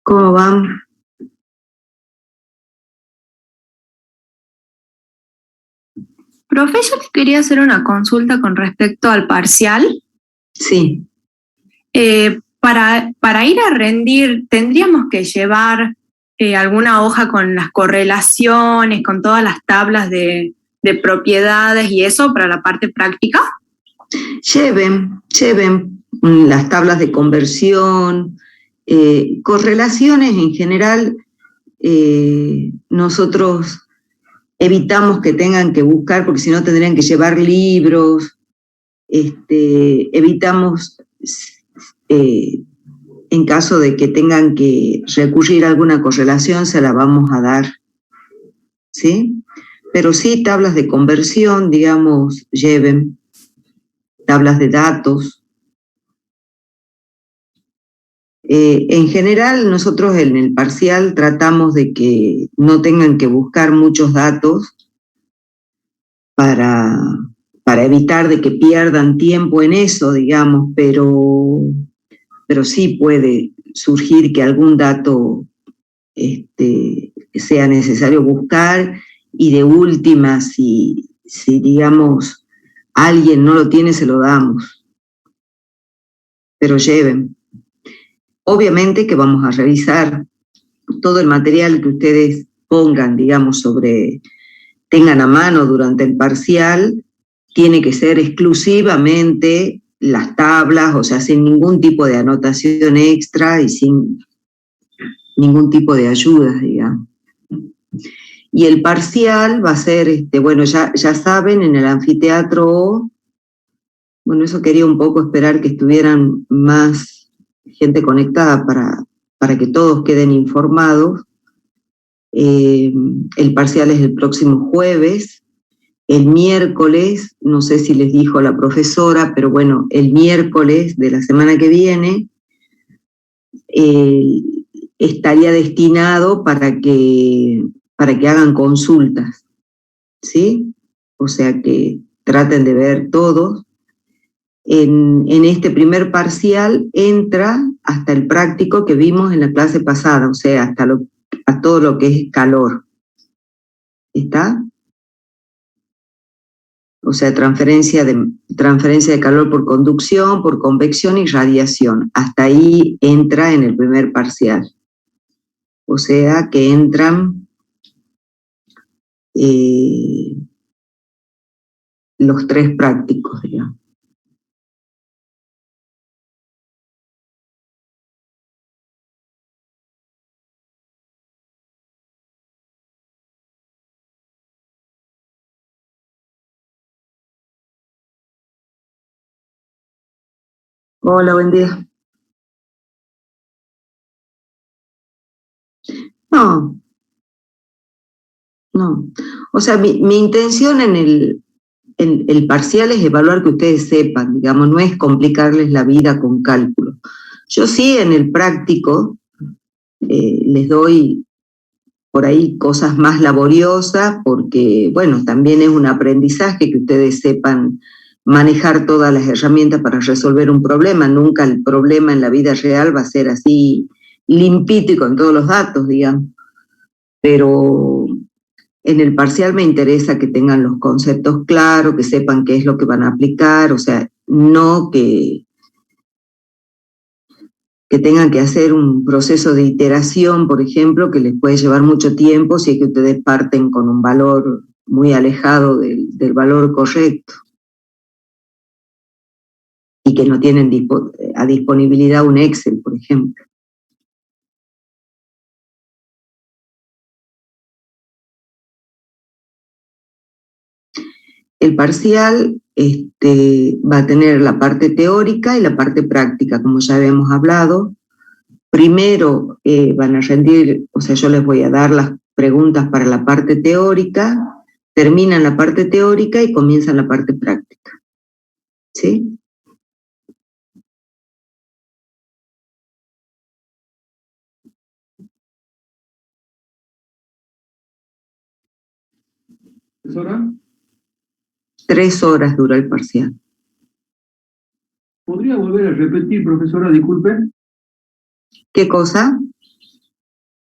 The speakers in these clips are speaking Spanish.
¿Cómo van? Profe, yo te quería hacer una consulta con respecto al parcial. Sí. Para ir a rendir, ¿tendríamos que llevar alguna hoja con las correlaciones, con todas las tablas de propiedades y eso para la parte práctica? Lleven las tablas de conversión, correlaciones en general. Nosotros evitamos que tengan que buscar, porque si no tendrían que llevar libros. Evitamos, en caso de que tengan que recurrir a alguna correlación, se la vamos a dar, ¿sí? Pero sí, tablas de conversión, digamos, lleven tablas de datos. En general, nosotros en el parcial tratamos de que no tengan que buscar muchos datos para evitar de que pierdan tiempo en eso, digamos, pero sí puede surgir que algún dato sea necesario buscar, y de última, si digamos alguien no lo tiene, se lo damos. Pero lleven. Obviamente que vamos a revisar todo el material que ustedes pongan, digamos, tengan a mano durante el parcial. Tiene que ser exclusivamente las tablas, o sea, sin ningún tipo de anotación extra y sin ningún tipo de ayudas, digamos. Y el parcial va a ser, bueno, ya saben, en el anfiteatro. Bueno, eso quería un poco esperar que estuvieran más gente conectada para que todos queden informados. El parcial es el próximo jueves. El miércoles, no sé si les dijo la profesora, pero bueno, el miércoles de la semana que viene estaría destinado para que hagan consultas, ¿sí? O sea que traten de ver todos. En este primer parcial entra hasta el práctico que vimos en la clase pasada, o sea, hasta todo lo que es calor. ¿Está? O sea, transferencia de calor por conducción, por convección y radiación. Hasta ahí entra en el primer parcial. O sea que entran los tres prácticos, digamos. Hola, buen día. No. O sea, mi intención en el parcial es evaluar que ustedes sepan, digamos, no es complicarles la vida con cálculo. Yo sí en el práctico les doy por ahí cosas más laboriosas, porque, bueno, también es un aprendizaje que ustedes sepan manejar todas las herramientas para resolver un problema. Nunca el problema en la vida real va a ser así limpito y con todos los datos, digamos. Pero en el parcial me interesa que tengan los conceptos claros, que sepan qué es lo que van a aplicar, o sea, no que tengan que hacer un proceso de iteración, por ejemplo, que les puede llevar mucho tiempo si es que ustedes parten con un valor muy alejado del valor correcto y que no tienen a disponibilidad un Excel, por ejemplo. El parcial va a tener la parte teórica y la parte práctica, como ya habíamos hablado. Primero van a rendir, o sea, yo les voy a dar las preguntas para la parte teórica, terminan la parte teórica y comienzan la parte práctica. ¿Sí? ¿Profesora? 3 horas dura el parcial. ¿Podría volver a repetir, profesora? Disculpe. ¿Qué cosa?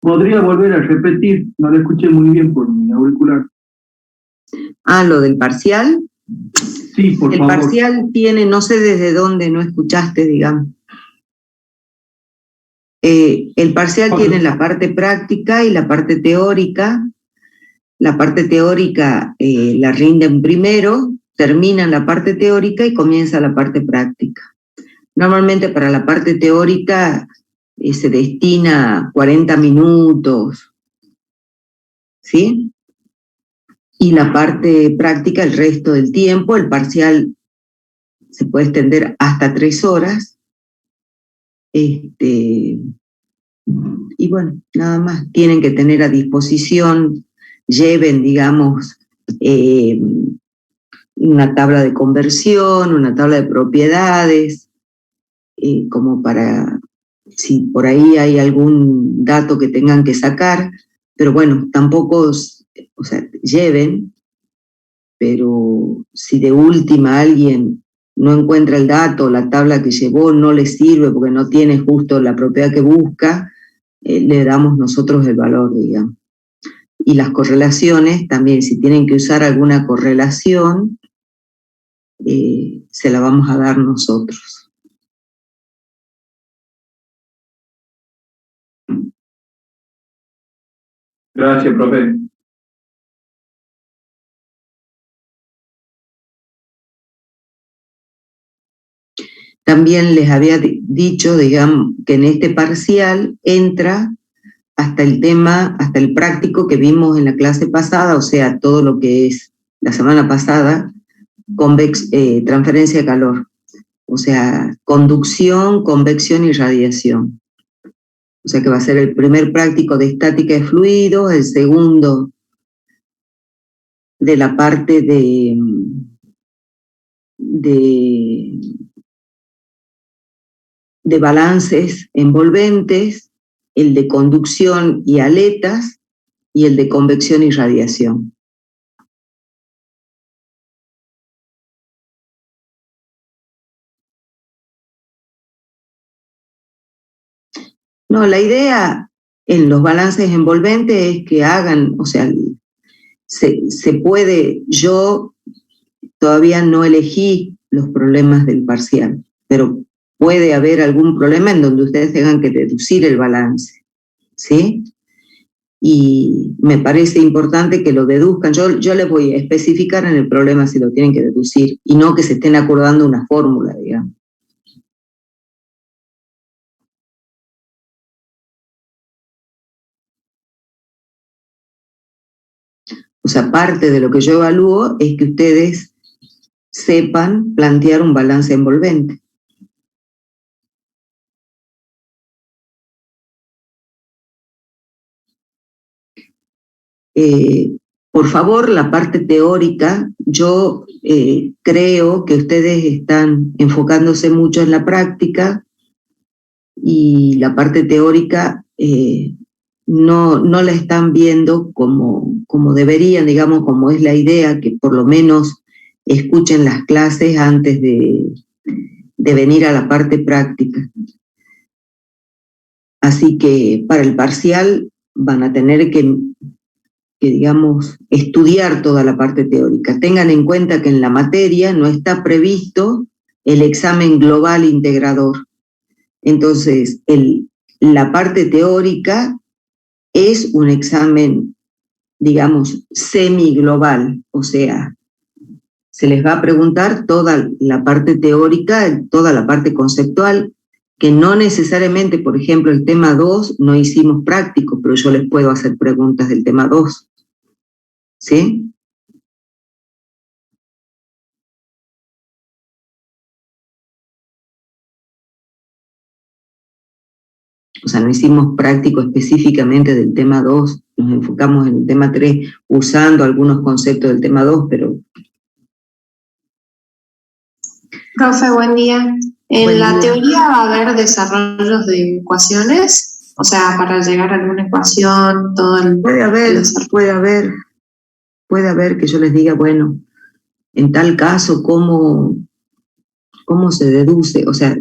¿Podría volver a repetir? No lo escuché muy bien por mi auricular. Ah, lo del parcial. Sí, por favor. El parcial tiene, no sé desde dónde no escuchaste, digamos. El parcial tiene la parte práctica y la parte teórica. La parte teórica la rinden primero, terminan la parte teórica y comienza la parte práctica. Normalmente para la parte teórica se destina 40 minutos, ¿sí? Y la parte práctica el resto del tiempo. El parcial se puede extender hasta 3 horas. Y bueno, nada más. Tienen que tener a disposición, lleven, digamos, una tabla de conversión, una tabla de propiedades, como para, si por ahí hay algún dato que tengan que sacar, pero bueno, tampoco, o sea, lleven, pero si de última alguien no encuentra el dato, la tabla que llevó no le sirve porque no tiene justo la propiedad que busca, le damos nosotros el valor, digamos. Y las correlaciones también, si tienen que usar alguna correlación, se la vamos a dar nosotros. Gracias, profe. También les había dicho, digamos, que en este parcial entra hasta el tema, hasta el práctico que vimos en la clase pasada, o sea, todo lo que es la semana pasada, transferencia de calor, o sea, conducción, convección y radiación. O sea que va a ser el primer práctico de estática de fluidos, el segundo de la parte de balances envolventes, el de conducción y aletas, y el de convección y radiación. No, la idea en los balances envolventes es que hagan, o sea, se puede, yo todavía no elegí los problemas del parcial, pero puede haber algún problema en donde ustedes tengan que deducir el balance, ¿sí? Y me parece importante que lo deduzcan. Yo les voy a especificar en el problema si lo tienen que deducir y no que se estén acordando una fórmula, digamos. O sea, parte de lo que yo evalúo es que ustedes sepan plantear un balance envolvente. Por favor, la parte teórica, yo creo que ustedes están enfocándose mucho en la práctica y la parte teórica no la están viendo como deberían, digamos, como es la idea, que por lo menos escuchen las clases antes de venir a la parte práctica. Así que para el parcial van a tener que digamos, estudiar toda la parte teórica. Tengan en cuenta que en la materia no está previsto el examen global integrador. Entonces, la parte teórica es un examen, digamos, semi-global, o sea, se les va a preguntar toda la parte teórica, toda la parte conceptual, que no necesariamente, por ejemplo, el tema 2 no hicimos práctico, pero yo les puedo hacer preguntas del tema 2. ¿Sí? O sea, no hicimos práctico específicamente del tema 2, nos enfocamos en el tema 3, usando algunos conceptos del tema 2, pero... Profe, buen día. En la teoría va a haber desarrollos de ecuaciones, o sea, para llegar a alguna ecuación, todo el... Puede haber que yo les diga, bueno, en tal caso, ¿cómo se deduce? O sea,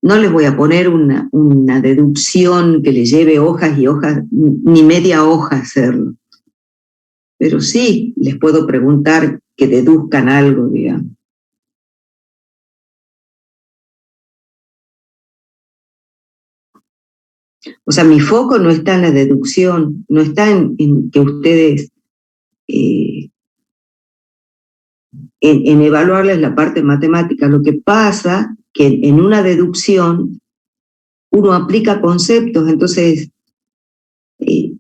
no les voy a poner una deducción que les lleve hojas y hojas, ni media hoja hacerlo. Pero sí les puedo preguntar que deduzcan algo, digamos. O sea, mi foco no está en la deducción, no está en que ustedes, en evaluarles la parte matemática. Lo que pasa que en una deducción uno aplica conceptos, entonces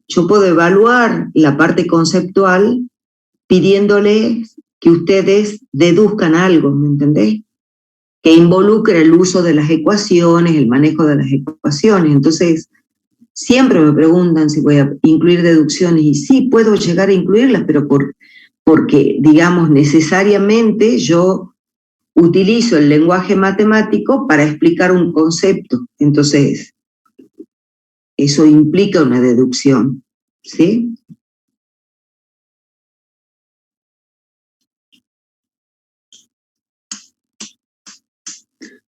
yo puedo evaluar la parte conceptual pidiéndoles que ustedes deduzcan algo, ¿me entendés? Que involucre el uso de las ecuaciones, el manejo de las ecuaciones. Entonces, siempre me preguntan si voy a incluir deducciones, y sí, puedo llegar a incluirlas, pero porque, digamos, necesariamente yo utilizo el lenguaje matemático para explicar un concepto. Entonces, eso implica una deducción, ¿sí?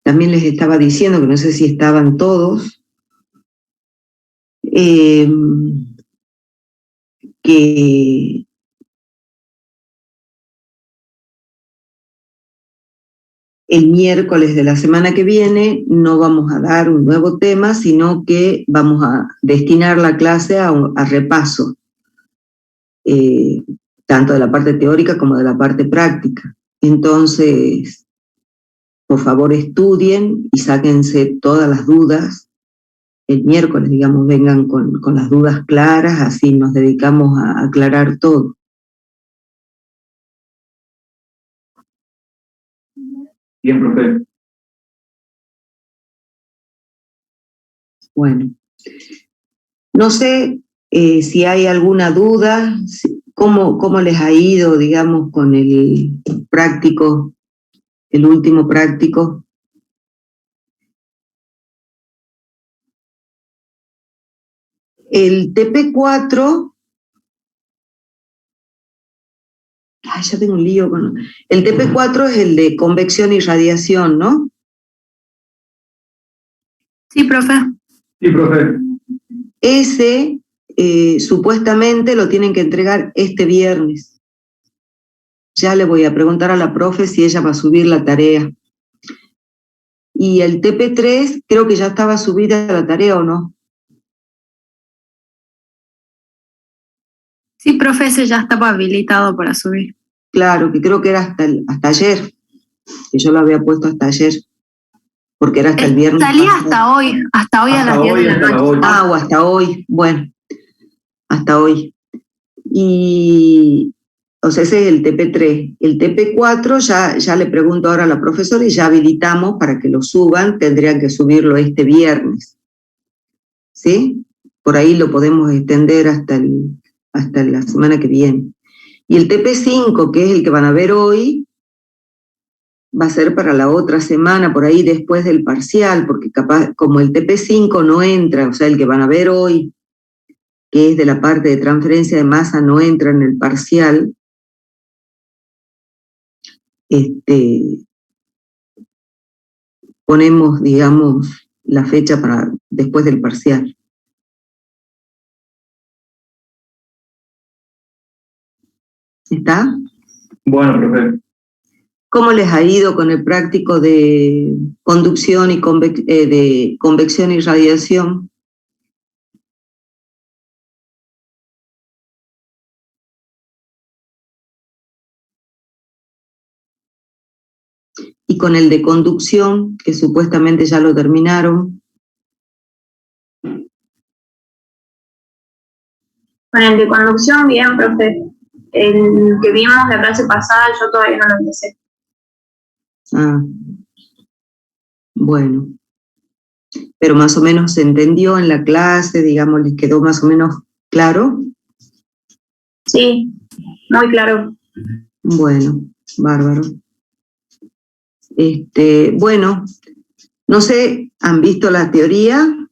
También les estaba diciendo, que no sé si estaban todos, que el miércoles de la semana que viene no vamos a dar un nuevo tema, sino que vamos a destinar la clase a repaso, tanto de la parte teórica como de la parte práctica. Entonces, por favor, estudien y sáquense todas las dudas. El miércoles, digamos, vengan con las dudas claras, así nos dedicamos a aclarar todo. Bien, profe. Bueno, no sé si hay alguna duda, cómo les ha ido, digamos, con el práctico, el último práctico. El TP4, ya tengo un lío con... El TP4 es el de convección y radiación, ¿no? Sí, profe. Sí, profe. Ese supuestamente lo tienen que entregar este viernes. Ya le voy a preguntar a la profe si ella va a subir la tarea. Y el TP3 creo que ya estaba subida la tarea, ¿o no? Sí, profe, ese ya estaba habilitado para subir. Claro, que creo que era hasta ayer, que yo lo había puesto hasta ayer, porque era hasta el viernes. Salía hasta hoy a las 10 de la noche. Ah, o hasta hoy, bueno, hasta hoy. Y, o sea, ese es el TP3. El TP4 ya le pregunto ahora a la profesora y ya habilitamos para que lo suban, tendrían que subirlo este viernes. ¿Sí? Por ahí lo podemos extender hasta la semana que viene. Y el TP5, que es el que van a ver hoy, va a ser para la otra semana, por ahí después del parcial, porque capaz, como el TP5 no entra, o sea, el que van a ver hoy, que es de la parte de transferencia de masa, no entra en el parcial, ponemos, digamos, la fecha para después del parcial. ¿Está? Bueno, profe. ¿Cómo les ha ido con el práctico de conducción y de convección y radiación? Y con el de conducción, que supuestamente ya lo terminaron. Con el de conducción, bien, profe. El que vimos la clase pasada, yo todavía no lo empecé. Ah, bueno. Pero más o menos se entendió en la clase, digamos, les quedó más o menos claro. Sí, muy claro. Bueno, bárbaro. Bueno, no sé, ¿han visto la teoría?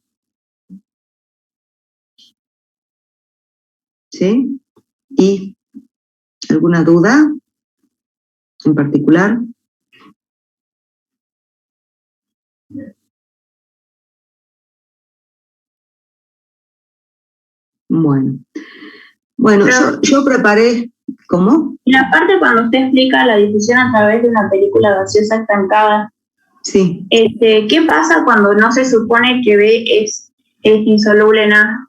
¿Sí? ¿Y alguna duda en particular? Bueno, yo preparé, ¿cómo? Y aparte cuando usted explica la difusión a través de una película gaseosa estancada, sí. ¿Qué pasa cuando no se supone que B es insoluble en A?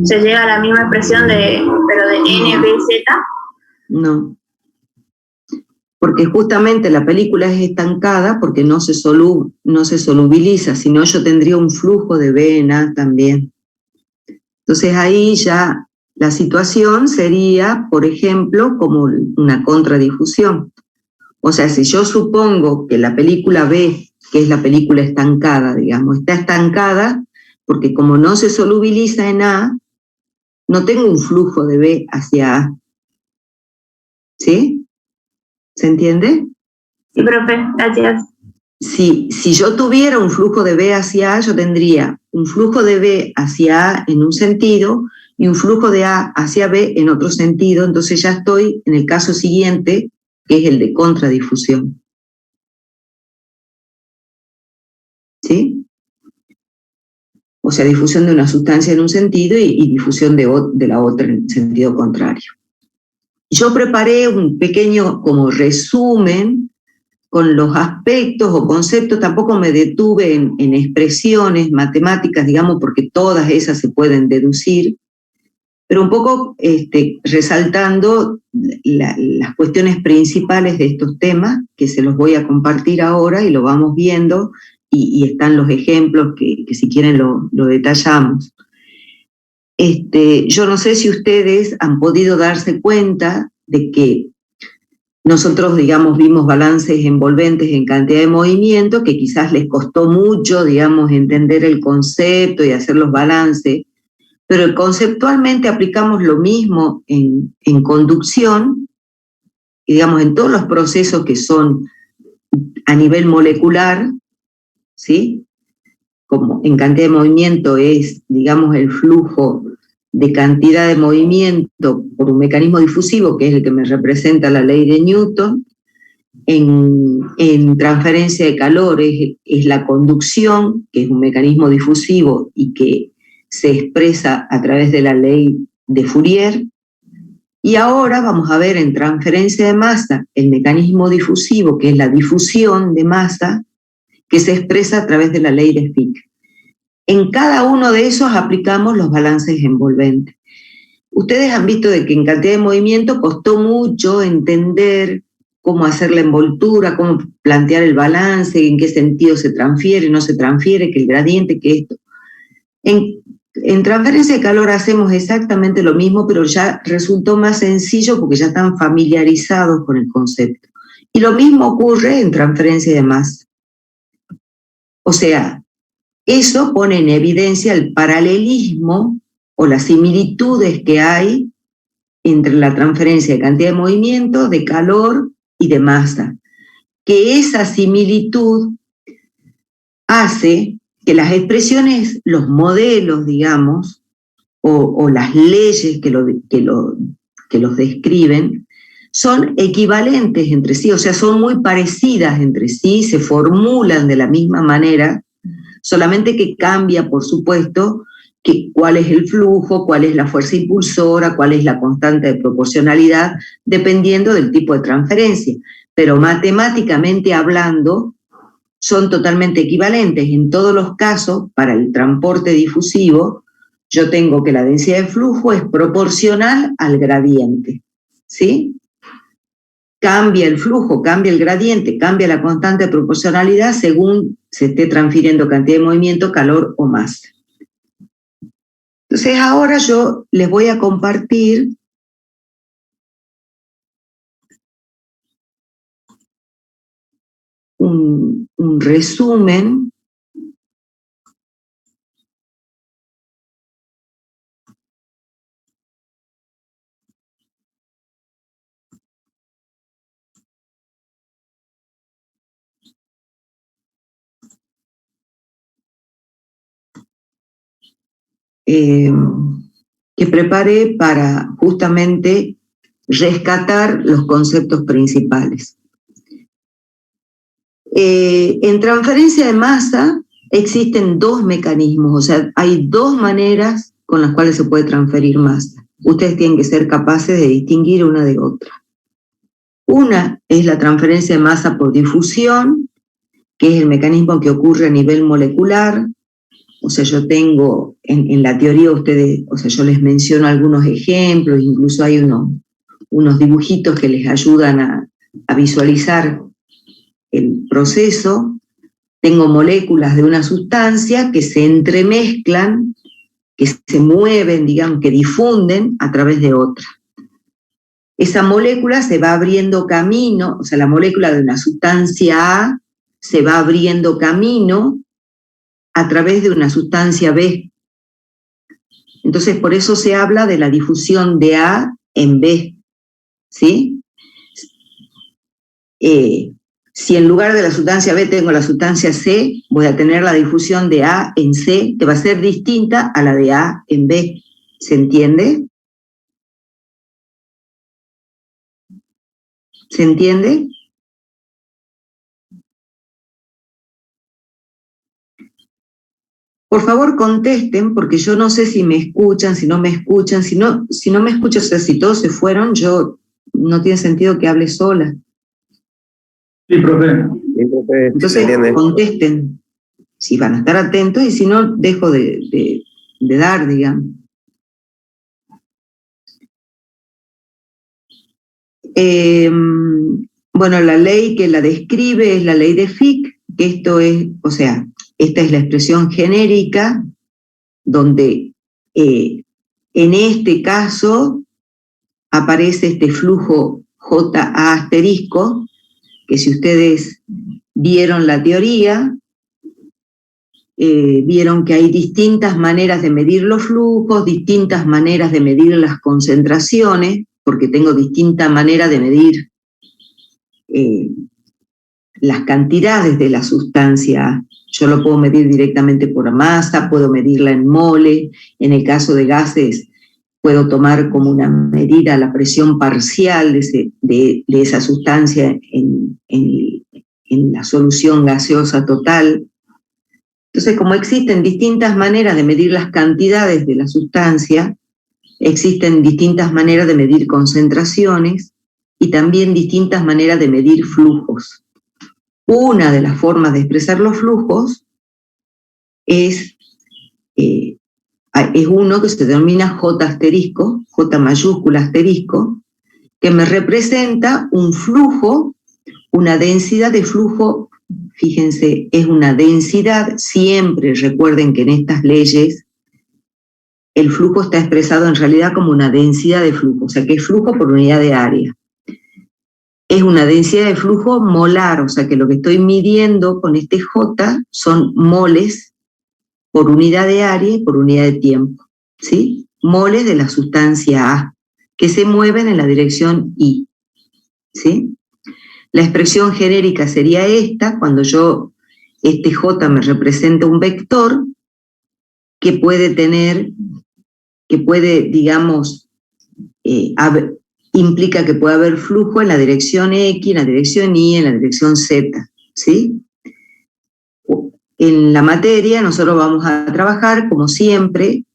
¿Se llega a la misma expresión pero de NBZ? No. Porque justamente la película es estancada porque no se solubiliza, sino yo tendría un flujo de B en A también. Entonces ahí ya la situación sería, por ejemplo, como una contradifusión. O sea, si yo supongo que la película B, que es la película estancada, digamos, está estancada porque como no se solubiliza en A, no tengo un flujo de B hacia A. ¿Sí? ¿Se entiende? Sí, profe, gracias. Si yo tuviera un flujo de B hacia A, yo tendría un flujo de B hacia A en un sentido y un flujo de A hacia B en otro sentido, entonces ya estoy en el caso siguiente, que es el de contradifusión. ¿Sí? O sea, difusión de una sustancia en un sentido y difusión de la otra en sentido contrario. Yo preparé un pequeño como resumen con los aspectos o conceptos, tampoco me detuve en expresiones matemáticas, digamos, porque todas esas se pueden deducir, pero un poco resaltando las cuestiones principales de estos temas, que se los voy a compartir ahora y lo vamos viendo, y están los ejemplos que si quieren lo detallamos. Yo no sé si ustedes han podido darse cuenta de que nosotros, digamos, vimos balances envolventes en cantidad de movimiento, que quizás les costó mucho, digamos, entender el concepto y hacer los balances, pero conceptualmente aplicamos lo mismo en conducción, y digamos, en todos los procesos que son a nivel molecular, ¿sí? Como en cantidad de movimiento es, digamos, el flujo de cantidad de movimiento por un mecanismo difusivo, que es el que me representa la ley de Newton. En transferencia de calor es la conducción, que es un mecanismo difusivo y que se expresa a través de la ley de Fourier. Y ahora vamos a ver en transferencia de masa el mecanismo difusivo, que es la difusión de masa, que se expresa a través de la ley de Fick. En cada uno de esos aplicamos los balances envolventes. Ustedes han visto de que en cantidad de movimiento costó mucho entender cómo hacer la envoltura, cómo plantear el balance, en qué sentido se transfiere, no se transfiere, que el gradiente, que esto. En transferencia de calor hacemos exactamente lo mismo, pero ya resultó más sencillo porque ya están familiarizados con el concepto. Y lo mismo ocurre en transferencia de masa. O sea, eso pone en evidencia el paralelismo o las similitudes que hay entre la transferencia de cantidad de movimiento, de calor y de masa. Que esa similitud hace que las expresiones, los modelos, digamos, o las leyes que los describen, son equivalentes entre sí, o sea, son muy parecidas entre sí, se formulan de la misma manera, solamente que cambia, por supuesto, cuál es el flujo, cuál es la fuerza impulsora, cuál es la constante de proporcionalidad, dependiendo del tipo de transferencia. Pero matemáticamente hablando, son totalmente equivalentes. En todos los casos, para el transporte difusivo, yo tengo que la densidad de flujo es proporcional al gradiente, ¿sí? Cambia el flujo, cambia el gradiente, cambia la constante de proporcionalidad según se esté transfiriendo cantidad de movimiento, calor o masa. Entonces ahora yo les voy a compartir un resumen que preparé para justamente rescatar los conceptos principales. En transferencia de masa existen dos mecanismos, o sea, hay dos maneras con las cuales se puede transferir masa. Ustedes tienen que ser capaces de distinguir una de otra. Una es la transferencia de masa por difusión, que es el mecanismo que ocurre a nivel molecular. O sea, yo tengo en la teoría ustedes, o sea, yo les menciono algunos ejemplos, incluso hay unos dibujitos que les ayudan a visualizar el proceso. Tengo moléculas de una sustancia que se entremezclan, que se mueven, digamos, que difunden a través de otra. Esa molécula se va abriendo camino, o sea, la molécula de una sustancia A se va abriendo camino a través de una sustancia B. Entonces, por eso se habla de la difusión de A en B, ¿sí? Si en lugar de la sustancia B tengo la sustancia C, voy a tener la difusión de A en C, que va a ser distinta a la de A en B. ¿Se entiende? ¿Se entiende? Por favor, contesten, porque yo no sé si me escuchan, si no me escuchan, si no me escuchan, o sea, si todos se fueron, yo no tiene sentido que hable sola. Sí, profe. Entonces, contesten, si van a estar atentos, y si no, dejo de dar, digamos. Bueno, la ley que la describe es la ley de Fick, que esto es, o sea, esta es la expresión genérica, donde en este caso aparece este flujo JA asterisco, que si ustedes vieron la teoría, vieron que hay distintas maneras de medir los flujos, distintas maneras de medir las concentraciones, porque tengo distinta manera de medir las cantidades de la sustancia. Yo lo puedo medir directamente por masa, puedo medirla en mole. En el caso de gases, puedo tomar como una medida la presión parcial de esa sustancia en la solución gaseosa total. Entonces, como existen distintas maneras de medir las cantidades de la sustancia, existen distintas maneras de medir concentraciones y también distintas maneras de medir flujos. Una de las formas de expresar los flujos es uno que se denomina J asterisco, J mayúscula asterisco, que me representa un flujo, una densidad de flujo. Fíjense, es una densidad, siempre recuerden que en estas leyes el flujo está expresado en realidad como una densidad de flujo, o sea que es flujo por unidad de área. Es una densidad de flujo molar, o sea que lo que estoy midiendo con este J son moles por unidad de área y por unidad de tiempo, ¿sí? Moles de la sustancia A, que se mueven en la dirección I, ¿sí? La expresión genérica sería esta, cuando este J me representa un vector que puede, digamos, implica que puede haber flujo en la dirección X, en la dirección Y, en la dirección Z, ¿sí? En la materia nosotros vamos a trabajar, como siempre,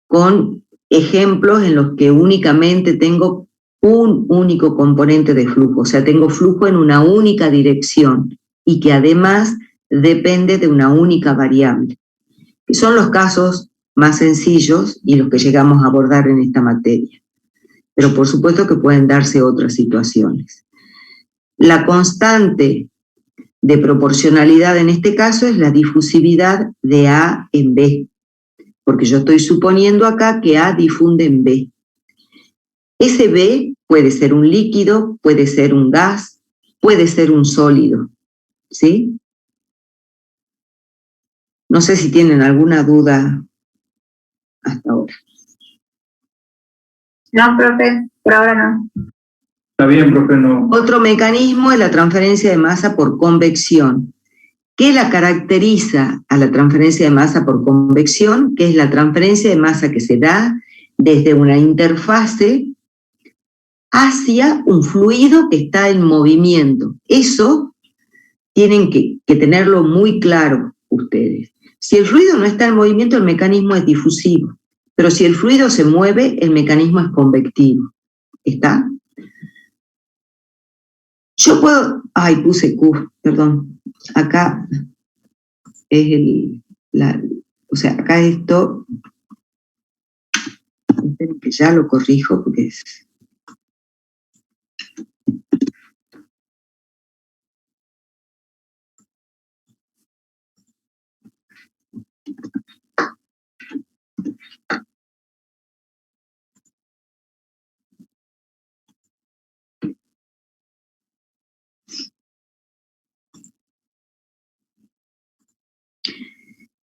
con ejemplos en los que únicamente tengo un único componente de flujo, o sea, tengo flujo en una única dirección y que además depende de una única variable. Son los casos más sencillos y los que llegamos a abordar en esta materia. Pero por supuesto que pueden darse otras situaciones. La constante de proporcionalidad en este caso es la difusividad de A en B, porque yo estoy suponiendo acá que A difunde en B. Ese B puede ser un líquido, puede ser un gas, puede ser un sólido, ¿sí? No sé si tienen alguna duda hasta ahora. No, profe, por ahora no. Está bien, profe, no. Otro mecanismo es la transferencia de masa por convección. ¿Qué la caracteriza a la transferencia de masa por convección? Que es la transferencia de masa que se da desde una interfase hacia un fluido que está en movimiento. Eso tienen que tenerlo muy claro ustedes. Si el fluido no está en movimiento, el mecanismo es difusivo. pero si el fluido se mueve, el mecanismo es convectivo. ¿Está? Yo puedo... Ay, puse Q, perdón. Acá es o sea, acá esto... Esperen que ya lo corrijo porque es...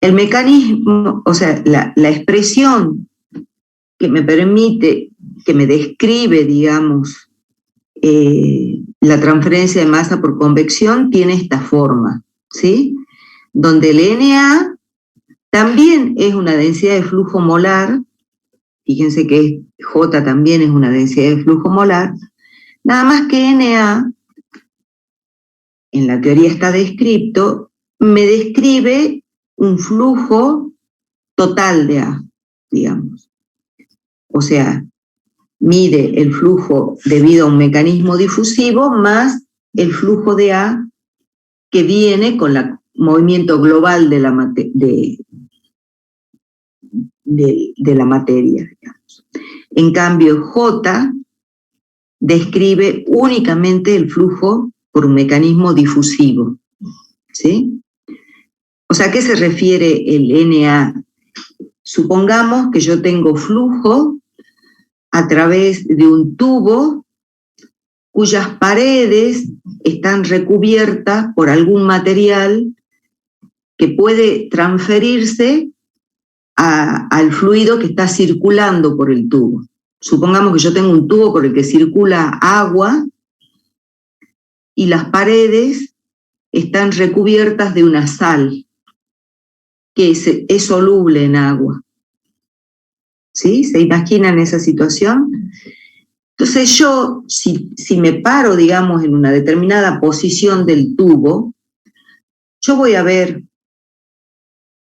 El mecanismo, o sea, la expresión que me permite, que me describe, digamos, la transferencia de masa por convección tiene esta forma, ¿sí? Donde el Na también es una densidad de flujo molar, fíjense que J también es una densidad de flujo molar, nada más que Na, en la teoría está descrito, me describe un flujo total de A, digamos. O sea, mide el flujo debido a un mecanismo difusivo más el flujo de A que viene con el movimiento global de la materia. Digamos. En cambio, J describe únicamente el flujo por un mecanismo difusivo. ¿Sí? O sea, ¿a qué se refiere el Na? Supongamos que yo tengo flujo a través de un tubo cuyas paredes están recubiertas por algún material que puede transferirse al fluido que está circulando por el tubo. Supongamos que yo tengo un tubo por el que circula agua y las paredes están recubiertas de una sal que es soluble en agua. ¿Sí? ¿Se imaginan esa situación? Entonces yo, si me paro, digamos, en una determinada posición del tubo, yo voy a ver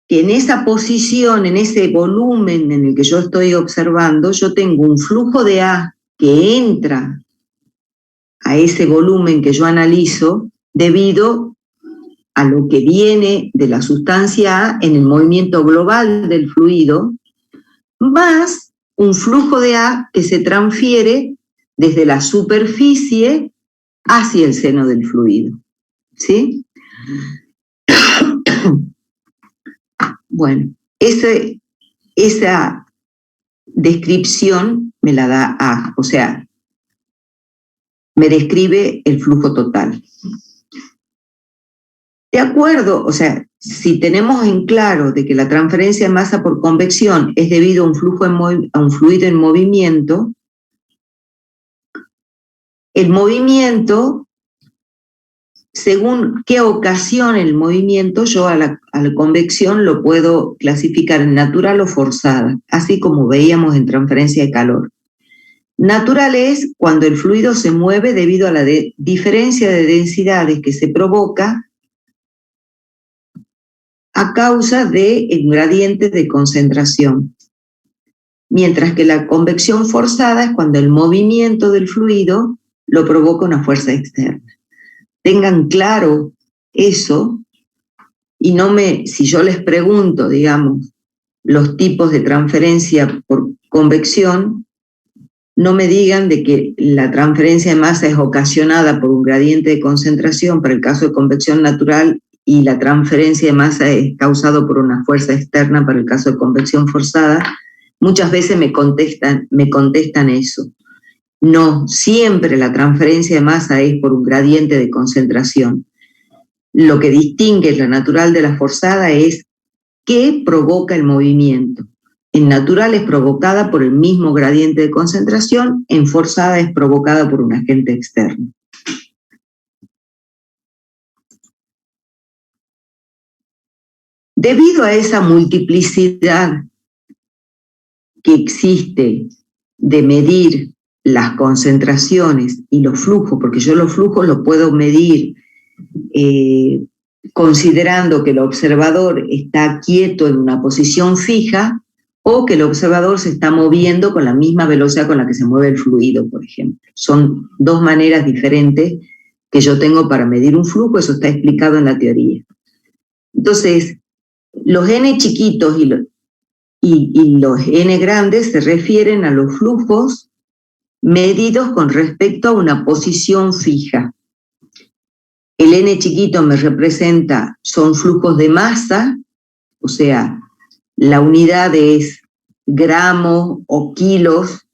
que en esa posición, en ese volumen en el que yo estoy observando, yo tengo un flujo de A que entra a ese volumen que yo analizo debido a lo que viene de la sustancia A en el movimiento global del fluido, más un flujo de A que se transfiere desde la superficie hacia el seno del fluido. ¿Sí? Bueno, esa descripción me la da A, o sea, me describe el flujo total. De acuerdo, o sea, si tenemos en claro de que la transferencia de masa por convección es debido a un fluido en movimiento, el movimiento, según qué ocasione el movimiento, yo a la convección lo puedo clasificar en natural o forzada, así como veíamos en transferencia de calor. Natural es cuando el fluido se mueve debido a la diferencia de densidades que se provoca a causa del gradiente de concentración. Mientras que la convección forzada es cuando el movimiento del fluido lo provoca una fuerza externa. Tengan claro eso y si yo les pregunto, digamos, los tipos de transferencia por convección, no me digan de que la transferencia de masa es ocasionada por un gradiente de concentración para el caso de convección natural y la transferencia de masa es causada por una fuerza externa para el caso de convección forzada. Muchas veces me contestan eso. No, siempre la transferencia de masa es por un gradiente de concentración. Lo que distingue la natural de la forzada es qué provoca el movimiento. En natural es provocada por el mismo gradiente de concentración, en forzada es provocada por un agente externo. Debido a esa multiplicidad que existe de medir las concentraciones y los flujos, porque yo los flujos los puedo medir considerando que el observador está quieto en una posición fija, o que el observador se está moviendo con la misma velocidad con la que se mueve el fluido, por ejemplo. Son dos maneras diferentes que yo tengo para medir un flujo, eso está explicado en la teoría. Entonces, los n chiquitos y los n grandes se refieren a los flujos medidos con respecto a una posición fija. El n chiquito me representa, son flujos de masa, o sea, la unidad es gramos o kilos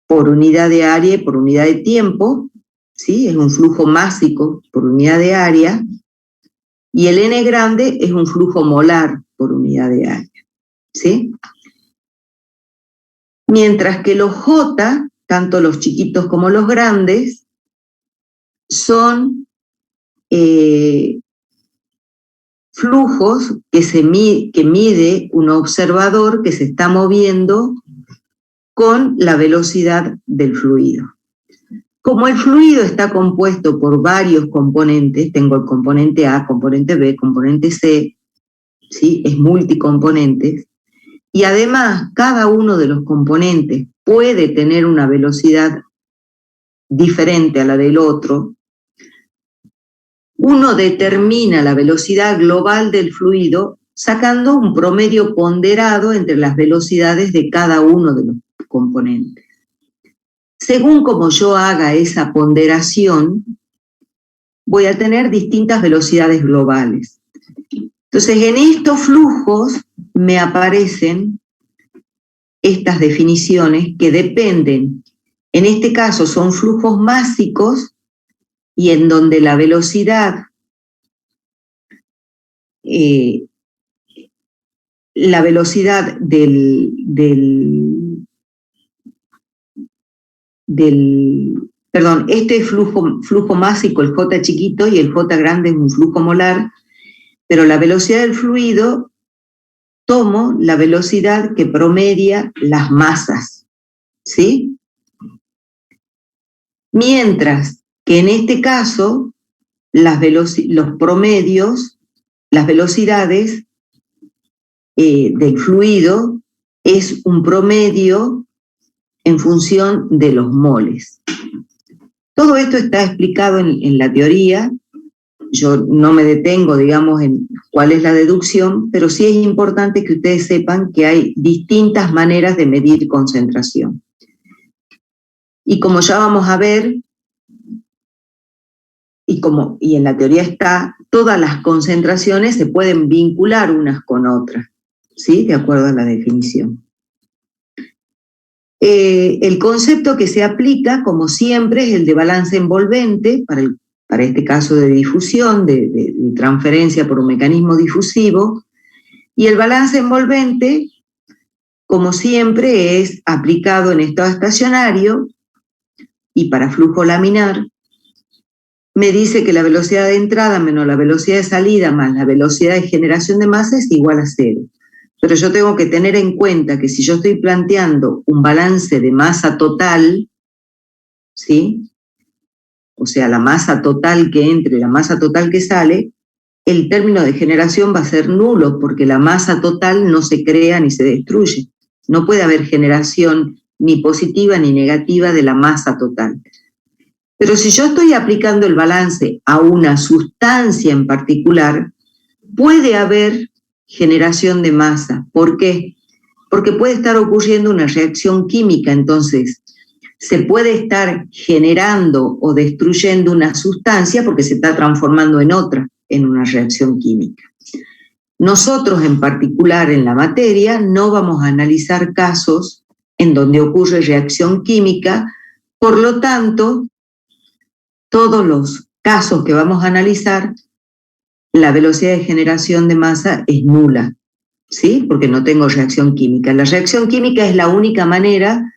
por unidad de área y por unidad de tiempo, ¿sí? Es un flujo másico por unidad de área, y el n grande es un flujo molar por unidad de área, ¿sí? Mientras que los J, tanto los chiquitos como los grandes, son flujos que mide un observador que se está moviendo con la velocidad del fluido. Como el fluido está compuesto por varios componentes, tengo el componente A, componente B, componente C, ¿sí? Es multicomponentes, y además cada uno de los componentes puede tener una velocidad diferente a la del otro, uno determina la velocidad global del fluido sacando un promedio ponderado entre las velocidades de cada uno de los componentes. Según como yo haga esa ponderación, voy a tener distintas velocidades globales. Entonces, en estos flujos me aparecen estas definiciones que dependen, en este caso son flujos másicos, y en donde la velocidad este flujo másico, el J chiquito, y el J grande es un flujo molar, pero la velocidad del fluido, tomo la velocidad que promedia las masas, ¿sí? Mientras que en este caso, los promedios, las velocidades del fluido es un promedio en función de los moles. Todo esto está explicado en la teoría. Yo no me detengo, digamos, en cuál es la deducción, pero sí es importante que ustedes sepan que hay distintas maneras de medir concentración. Y como ya vamos a ver, y en la teoría está, todas las concentraciones se pueden vincular unas con otras, ¿sí? De acuerdo a la definición. El concepto que se aplica, como siempre, es el de balance envolvente, para este caso de difusión, de transferencia por un mecanismo difusivo, y el balance envolvente, como siempre, es aplicado en estado estacionario, y para flujo laminar, me dice que la velocidad de entrada menos la velocidad de salida más la velocidad de generación de masa es igual a 0. Pero yo tengo que tener en cuenta que si yo estoy planteando un balance de masa total, ¿sí? O sea, la masa total que entra y la masa total que sale, el término de generación va a ser nulo porque la masa total no se crea ni se destruye. No puede haber generación ni positiva ni negativa de la masa total. Pero si yo estoy aplicando el balance a una sustancia en particular, puede haber generación de masa. ¿Por qué? Porque puede estar ocurriendo una reacción química, entonces se puede estar generando o destruyendo una sustancia porque se está transformando en otra, en una reacción química. Nosotros en particular en la materia no vamos a analizar casos en donde ocurre reacción química, por lo tanto, todos los casos que vamos a analizar, la velocidad de generación de masa es nula, ¿sí? Porque no tengo reacción química. La reacción química es la única manera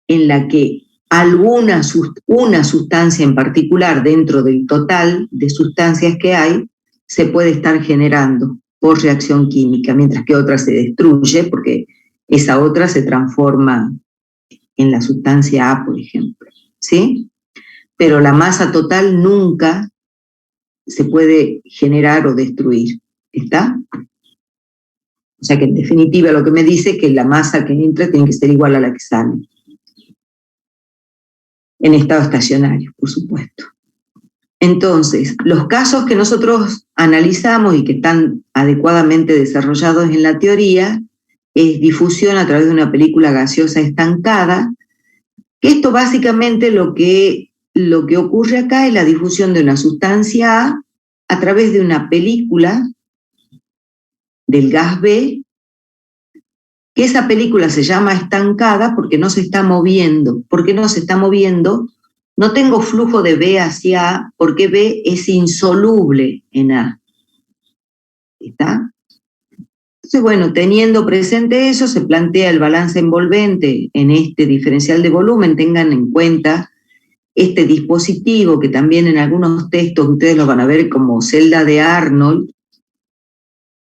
en la que una sustancia en particular dentro del total de sustancias que hay se puede estar generando por reacción química, mientras que otra se destruye porque esa otra se transforma en la sustancia A, por ejemplo, ¿sí? Pero la masa total nunca se puede generar o destruir, ¿está? O sea que en definitiva lo que me dice es que la masa que entra tiene que ser igual a la que sale. En estado estacionario, por supuesto. Entonces, los casos que nosotros analizamos y que están adecuadamente desarrollados en la teoría es difusión a través de una película gaseosa estancada, que esto básicamente lo que ocurre acá es la difusión de una sustancia a través de una película del gas B, que esa película se llama estancada porque no se está moviendo. ¿Por qué no se está moviendo? No tengo flujo de B hacia A porque B es insoluble en A. ¿Está? Entonces, bueno, teniendo presente eso, se plantea el balance envolvente en este diferencial de volumen. Tengan en cuenta este dispositivo que también en algunos textos ustedes lo van a ver como celda de Arnold.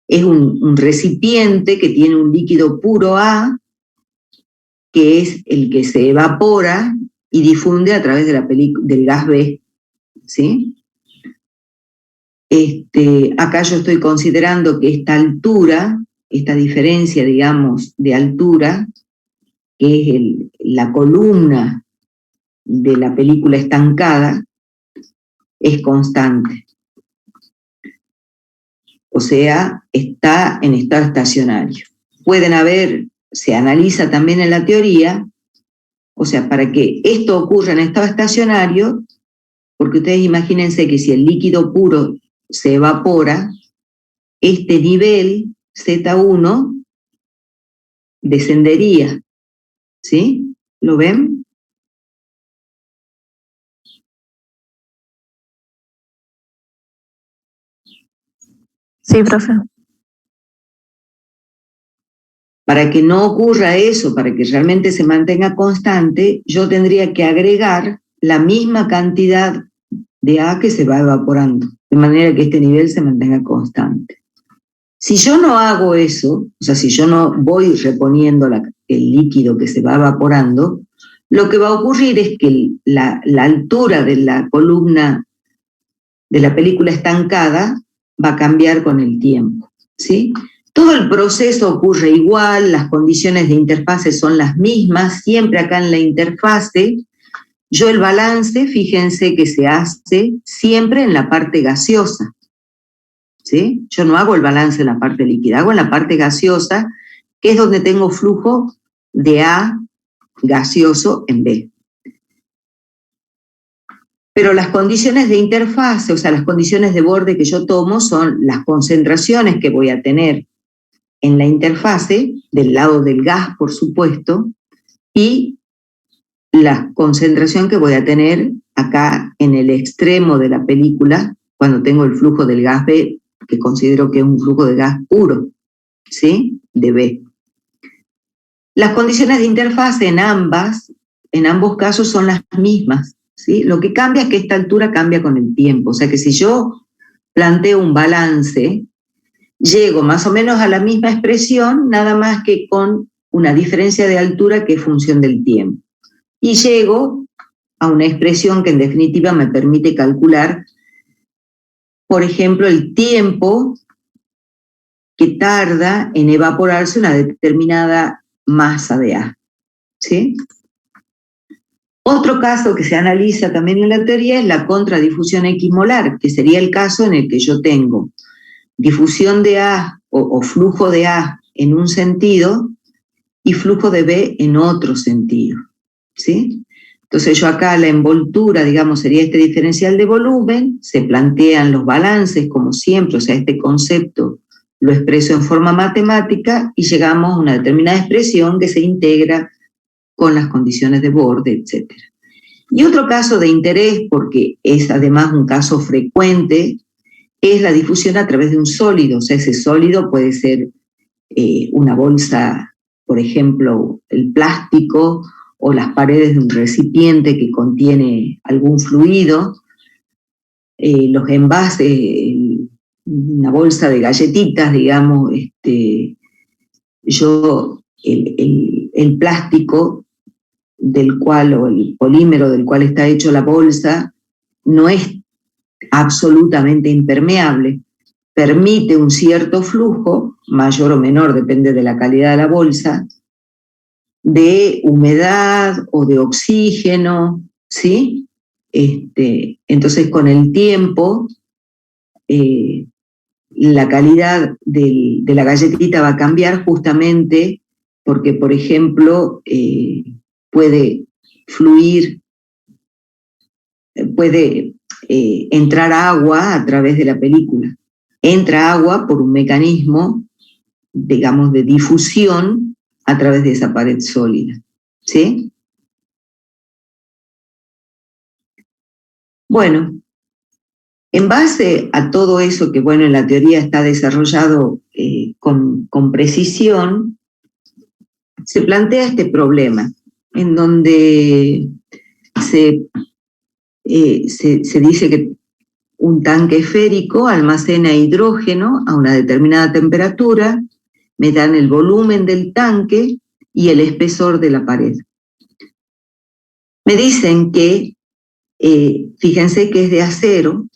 Es un recipiente que tiene un líquido puro A, que es el que se evapora y difunde a través de del gas B, ¿sí? Acá yo estoy considerando que esta altura, esta diferencia, digamos, de altura, que es la columna de la película estancada, es constante. O sea, está en estado estacionario. Se analiza también en la teoría, o sea, para que esto ocurra en estado estacionario, porque ustedes imagínense que si el líquido puro se evapora, este nivel Z1 descendería, ¿sí? ¿Lo ven? Sí, profe. Para que no ocurra eso, para que realmente se mantenga constante, yo tendría que agregar la misma cantidad de A que se va evaporando, de manera que este nivel se mantenga constante. Si yo no hago eso, o sea, si yo no voy reponiendo el líquido que se va evaporando, lo que va a ocurrir es que la altura de la columna de la película estancada va a cambiar con el tiempo, ¿sí? Todo el proceso ocurre igual, las condiciones de interfase son las mismas, siempre acá en la interfase. Yo el balance, fíjense que se hace siempre en la parte gaseosa, ¿sí? Yo no hago el balance en la parte líquida, hago en la parte gaseosa, que es donde tengo flujo de A gaseoso en B. Pero las condiciones de interfase, o sea, las condiciones de borde que yo tomo son las concentraciones que voy a tener en la interfase, del lado del gas, por supuesto, y la concentración que voy a tener acá en el extremo de la película, cuando tengo el flujo del gas B, que considero que es un flujo de gas puro, ¿sí? De B. Las condiciones de interfase en ambos casos son las mismas, ¿sí? Lo que cambia es que esta altura cambia con el tiempo, o sea que si yo planteo un balance, llego más o menos a la misma expresión, nada más que con una diferencia de altura que es función del tiempo. Y llego a una expresión que en definitiva me permite calcular, por ejemplo, el tiempo que tarda en evaporarse una determinada masa de A, ¿sí? Otro caso que se analiza también en la teoría es la contradifusión equimolar, que sería el caso en el que yo tengo difusión de A o flujo de A en un sentido y flujo de B en otro sentido, ¿sí? Entonces yo acá la envoltura, digamos, sería este diferencial de volumen, se plantean los balances como siempre, o sea, este concepto lo expreso en forma matemática y llegamos a una determinada expresión que se integra con las condiciones de borde, etc. Y otro caso de interés, porque es además un caso frecuente, es la difusión a través de un sólido. O sea, ese sólido puede ser una bolsa, por ejemplo, el plástico o las paredes de un recipiente que contiene algún fluido, los envases, una bolsa de galletitas, digamos, el plástico del cual, o el polímero del cual está hecho la bolsa, no es absolutamente impermeable, permite un cierto flujo, mayor o menor, depende de la calidad de la bolsa, de humedad o de oxígeno, ¿sí? Entonces, con el tiempo, la calidad de la galletita va a cambiar justamente porque, por ejemplo, puede fluir, puede entrar agua a través de la película. Entra agua por un mecanismo, digamos, de difusión a través de esa pared sólida, ¿sí? Bueno, en base a todo eso que, bueno, en la teoría está desarrollado con precisión, se plantea este problema, en donde se dice que un tanque esférico almacena hidrógeno a una determinada temperatura, me dan el volumen del tanque y el espesor de la pared. Me dicen que, fíjense que es de acero,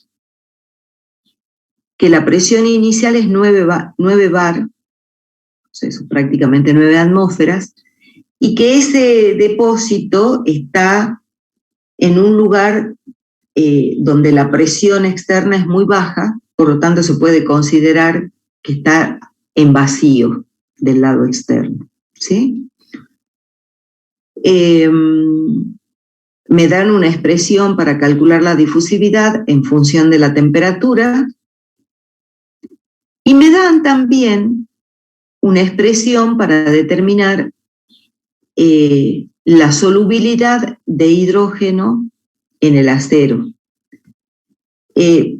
que la presión inicial es 9 bar, o sea, eso, prácticamente 9 atmósferas, y que ese depósito está en un lugar donde la presión externa es muy baja, por lo tanto se puede considerar que está en vacío del lado externo, ¿sí? Me dan una expresión para calcular la difusividad en función de la temperatura y me dan también una expresión para determinar la solubilidad de hidrógeno en el acero.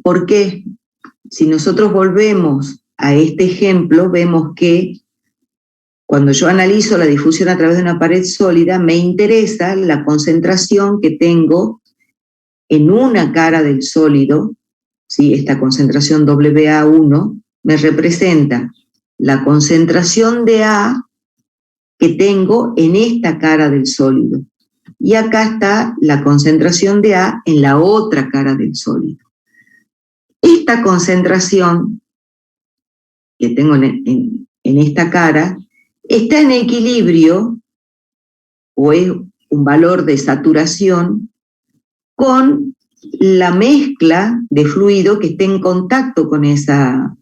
¿Por qué? Si nosotros volvemos a este ejemplo, vemos que cuando yo analizo la difusión a través de una pared sólida, me interesa la concentración que tengo en una cara del sólido, ¿sí? Esta concentración WA1 me representa la concentración de A que tengo en esta cara del sólido. Y acá está la concentración de A en la otra cara del sólido. Esta concentración que tengo en esta cara está en equilibrio, o es un valor de saturación, con la mezcla de fluido que esté en contacto con esa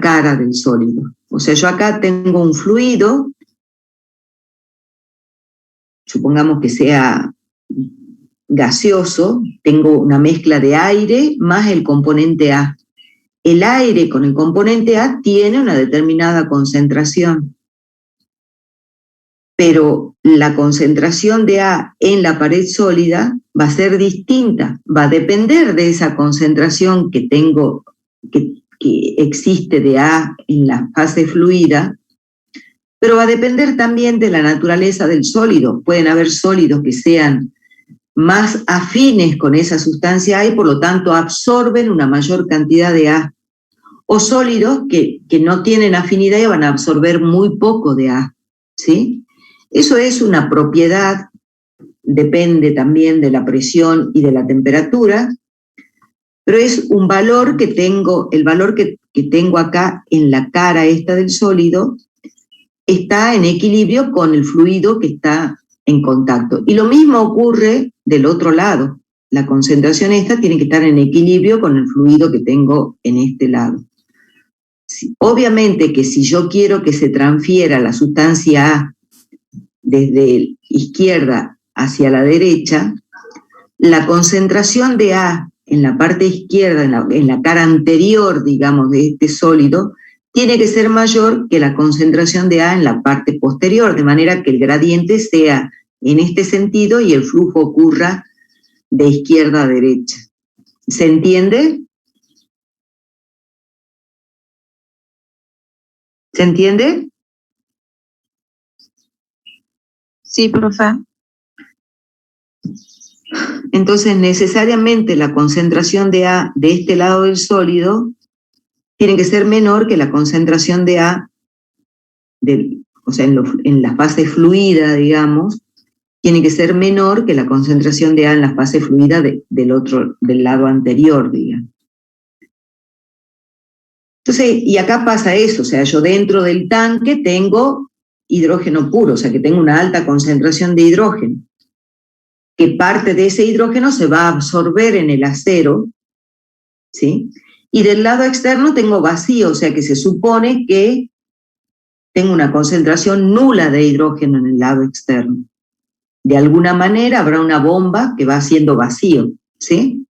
cara del sólido. O sea, yo acá tengo un fluido, supongamos que sea gaseoso, tengo una mezcla de aire más el componente A. El aire con el componente A tiene una determinada concentración, pero la concentración de A en la pared sólida va a ser distinta, va a depender de esa concentración que tengo, que existe de A en la fase fluida, pero va a depender también de la naturaleza del sólido. Pueden haber sólidos que sean más afines con esa sustancia A y por lo tanto absorben una mayor cantidad de A, o sólidos que no tienen afinidad y van a absorber muy poco de A, ¿sí? Eso es una propiedad, depende también de la presión y de la temperatura, pero es un valor que tengo, el valor que tengo acá en la cara esta del sólido está en equilibrio con el fluido que está en contacto. Y lo mismo ocurre del otro lado. La concentración esta tiene que estar en equilibrio con el fluido que tengo en este lado. Obviamente que si yo quiero que se transfiera la sustancia A desde izquierda hacia la derecha, la concentración de A en la parte izquierda, en la cara anterior, digamos, de este sólido, tiene que ser mayor que la concentración de A en la parte posterior, de manera que el gradiente sea en este sentido y el flujo ocurra de izquierda a derecha. ¿Se entiende? ¿Se entiende? Sí, profe. Entonces, necesariamente la concentración de A de este lado del sólido tiene que ser menor que la concentración de A, o sea, en la fase fluida, digamos, tiene que ser menor que la concentración de A en la fase fluida del lado anterior, digamos. Entonces, y acá pasa eso, o sea, yo dentro del tanque tengo hidrógeno puro, o sea, que tengo una alta concentración de hidrógeno, que parte de ese hidrógeno se va a absorber en el acero, ¿sí? Y del lado externo tengo vacío, o sea, que se supone que tengo una concentración nula de hidrógeno en el lado externo. De alguna manera habrá una bomba que va haciendo vacío, ¿sí?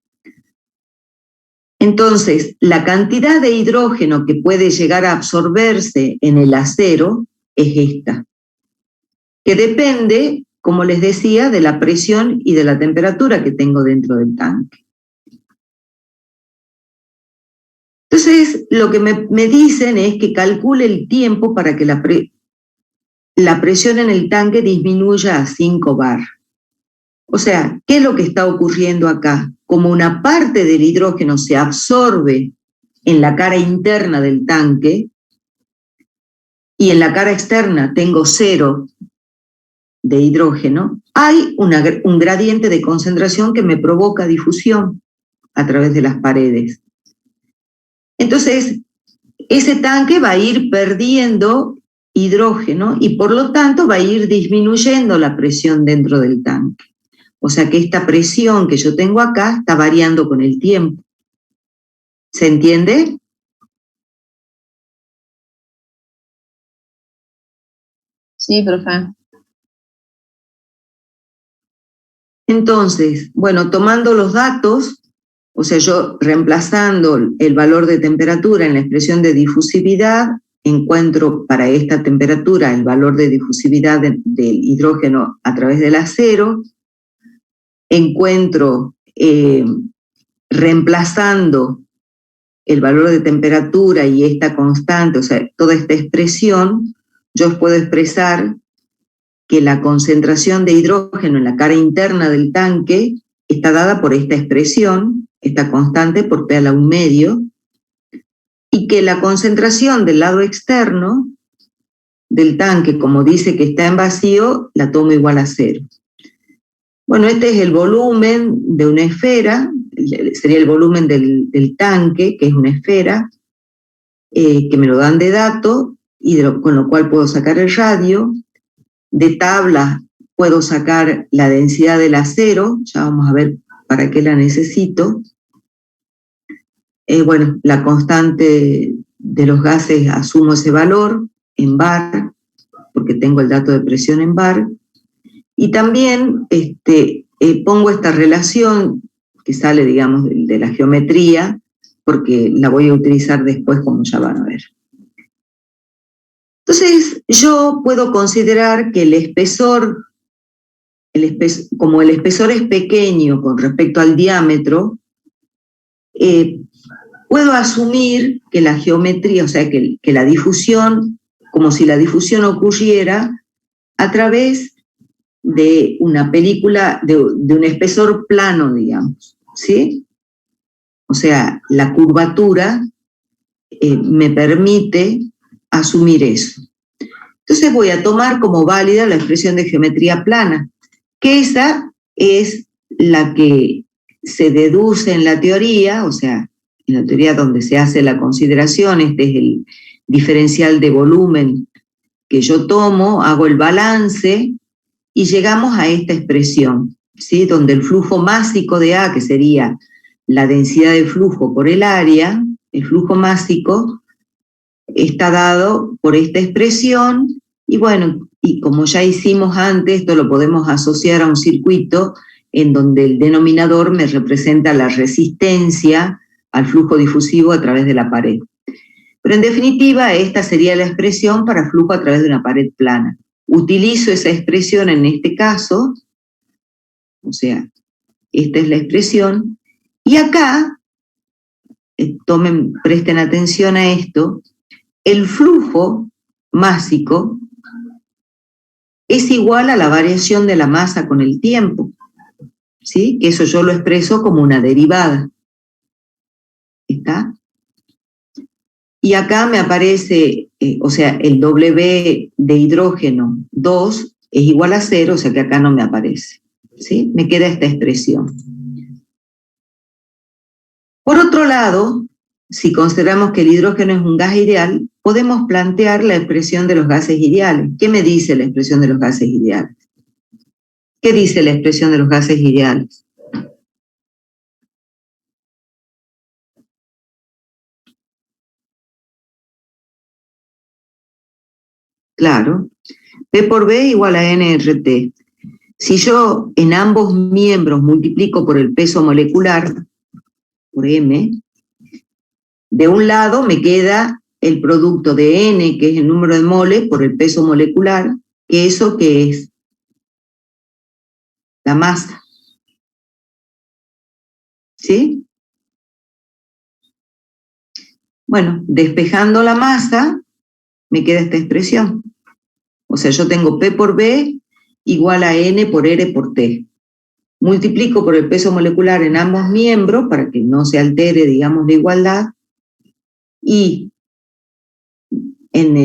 Entonces, la cantidad de hidrógeno que puede llegar a absorberse en el acero es esta, que depende, como les decía, de la presión y de la temperatura que tengo dentro del tanque. Entonces, lo que me dicen es que calcule el tiempo para que la presión en el tanque disminuya a 5 bar. O sea, ¿qué es lo que está ocurriendo acá? Como una parte del hidrógeno se absorbe en la cara interna del tanque y en la cara externa tengo 0 de hidrógeno, hay un gradiente de concentración que me provoca difusión a través de las paredes. Entonces, ese tanque va a ir perdiendo hidrógeno y por lo tanto va a ir disminuyendo la presión dentro del tanque. O sea que esta presión que yo tengo acá está variando con el tiempo. ¿Se entiende? Sí, profe. Entonces, bueno, tomando los datos, o sea, yo reemplazando el valor de temperatura en la expresión de difusividad, encuentro para esta temperatura el valor de difusividad del hidrógeno a través del acero, encuentro reemplazando el valor de temperatura y esta constante, o sea, toda esta expresión, yo puedo expresar que la concentración de hidrógeno en la cara interna del tanque está dada por esta expresión, esta constante por P a la 1 medio, y que la concentración del lado externo del tanque, como dice que está en vacío, la tomo igual a 0. Bueno, este es el volumen de una esfera, sería el volumen del tanque, que es una esfera, que me lo dan de dato, y con lo cual puedo sacar el radio. De tabla puedo sacar la densidad del acero, ya vamos a ver para qué la necesito. Bueno, la constante de los gases asumo ese valor en bar, porque tengo el dato de presión en bar. Y también pongo esta relación que sale, digamos, de la geometría, porque la voy a utilizar después, como ya van a ver. Entonces, yo puedo considerar que el espesor, como el espesor es pequeño con respecto al diámetro, puedo asumir que la geometría, o sea, que la difusión, como si la difusión ocurriera a través de una película, de un espesor plano, digamos, ¿sí? O sea, la curvatura me permite asumir eso. Entonces voy a tomar como válida la expresión de geometría plana, que esa es la que se deduce en la teoría, o sea, en la teoría donde se hace la consideración, este es el diferencial de volumen que yo tomo, hago el balance y llegamos a esta expresión, ¿sí? Donde el flujo másico de A, que sería la densidad de flujo por el área, el flujo másico, está dado por esta expresión, y bueno, y como ya hicimos antes, esto lo podemos asociar a un circuito en donde el denominador me representa la resistencia al flujo difusivo a través de la pared. Pero en definitiva, esta sería la expresión para flujo a través de una pared plana. Utilizo esa expresión en este caso, o sea, esta es la expresión, y acá, presten atención a esto, el flujo másico es igual a la variación de la masa con el tiempo, ¿sí? Que eso yo lo expreso como una derivada. ¿Está? Y acá me aparece, o sea, el W de hidrógeno 2 es igual a 0, o sea que acá no me aparece, ¿sí? Me queda esta expresión. Por otro lado, si consideramos que el hidrógeno es un gas ideal, podemos plantear la expresión de los gases ideales. ¿Qué me dice la expresión de los gases ideales? ¿Qué dice la expresión de los gases ideales? Claro, P por B igual a nRT. Si yo en ambos miembros multiplico por el peso molecular, por M, de un lado me queda el producto de N, que es el número de moles, por el peso molecular, que eso que es la masa. ¿Sí? Bueno, despejando la masa, me queda esta expresión. O sea, yo tengo P por B igual a N por R por T. Multiplico por el peso molecular en ambos miembros para que no se altere, digamos, la igualdad. Y en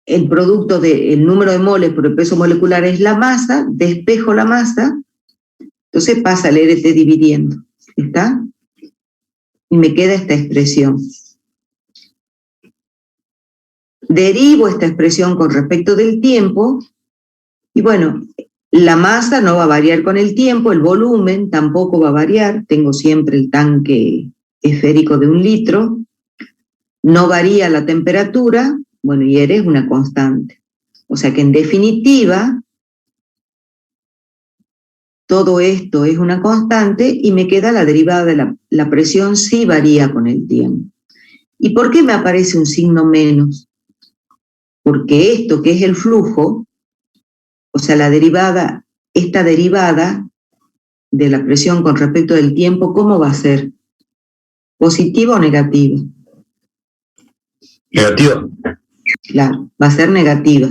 el producto del número de moles por el peso molecular es la masa, despejo la masa, entonces pasa el RT dividiendo. ¿Está? Y me queda esta expresión. Derivo esta expresión con respecto del tiempo, y bueno, la masa no va a variar con el tiempo, el volumen tampoco va a variar, tengo siempre el tanque esférico de 1 litro, no varía la temperatura, bueno, y R es una constante. O sea que en definitiva, todo esto es una constante y me queda la derivada de la presión sí varía con el tiempo. ¿Y por qué me aparece un signo menos? Porque esto que es el flujo, o sea, la derivada, esta derivada de la presión con respecto del tiempo, ¿cómo va a ser? ¿Positiva o negativa? Negativa. Claro, va a ser negativa,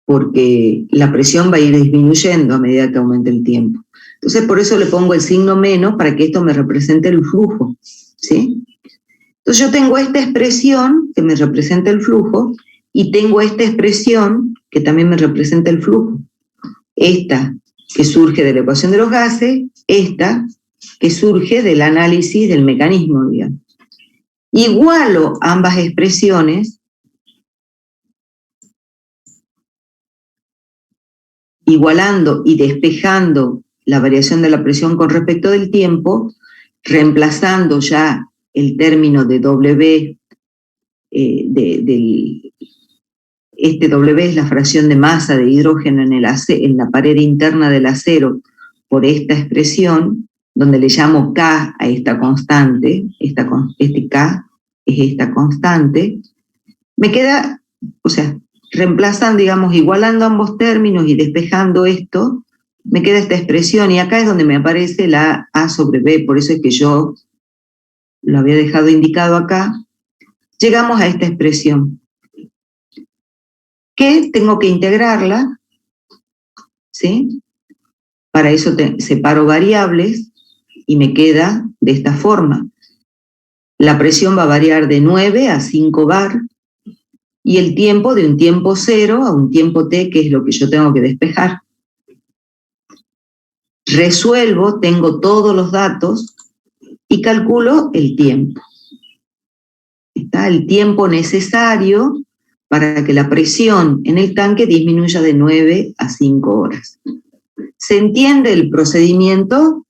porque la presión va a ir disminuyendo a medida que aumente el tiempo. Entonces, por eso le pongo el signo menos para que esto me represente el flujo, ¿sí? Entonces, yo tengo esta expresión que me representa el flujo y tengo esta expresión que también me representa el flujo. Esta que surge de la ecuación de los gases, esta que surge del análisis del mecanismo, digamos. Igualo ambas expresiones, igualando y despejando la variación de la presión con respecto del tiempo, reemplazando ya el término de W, este W es la fracción de masa de hidrógeno en la pared interna del acero por esta expresión, donde le llamo K a esta constante, este K es esta constante, me queda, o sea, reemplazando, digamos, igualando ambos términos y despejando esto, me queda esta expresión, y acá es donde me aparece la A sobre B, por eso es que yo lo había dejado indicado acá. Llegamos a esta expresión, que tengo que integrarla, ¿sí? Para eso separo variables, y me queda de esta forma. La presión va a variar de 9 a 5 bar, y el tiempo de un tiempo 0 a un tiempo t, que es lo que yo tengo que despejar. Resuelvo, tengo todos los datos, y calculo el tiempo. Está el tiempo necesario para que la presión en el tanque disminuya de 9 a 5 horas. ¿Se entiende el procedimiento?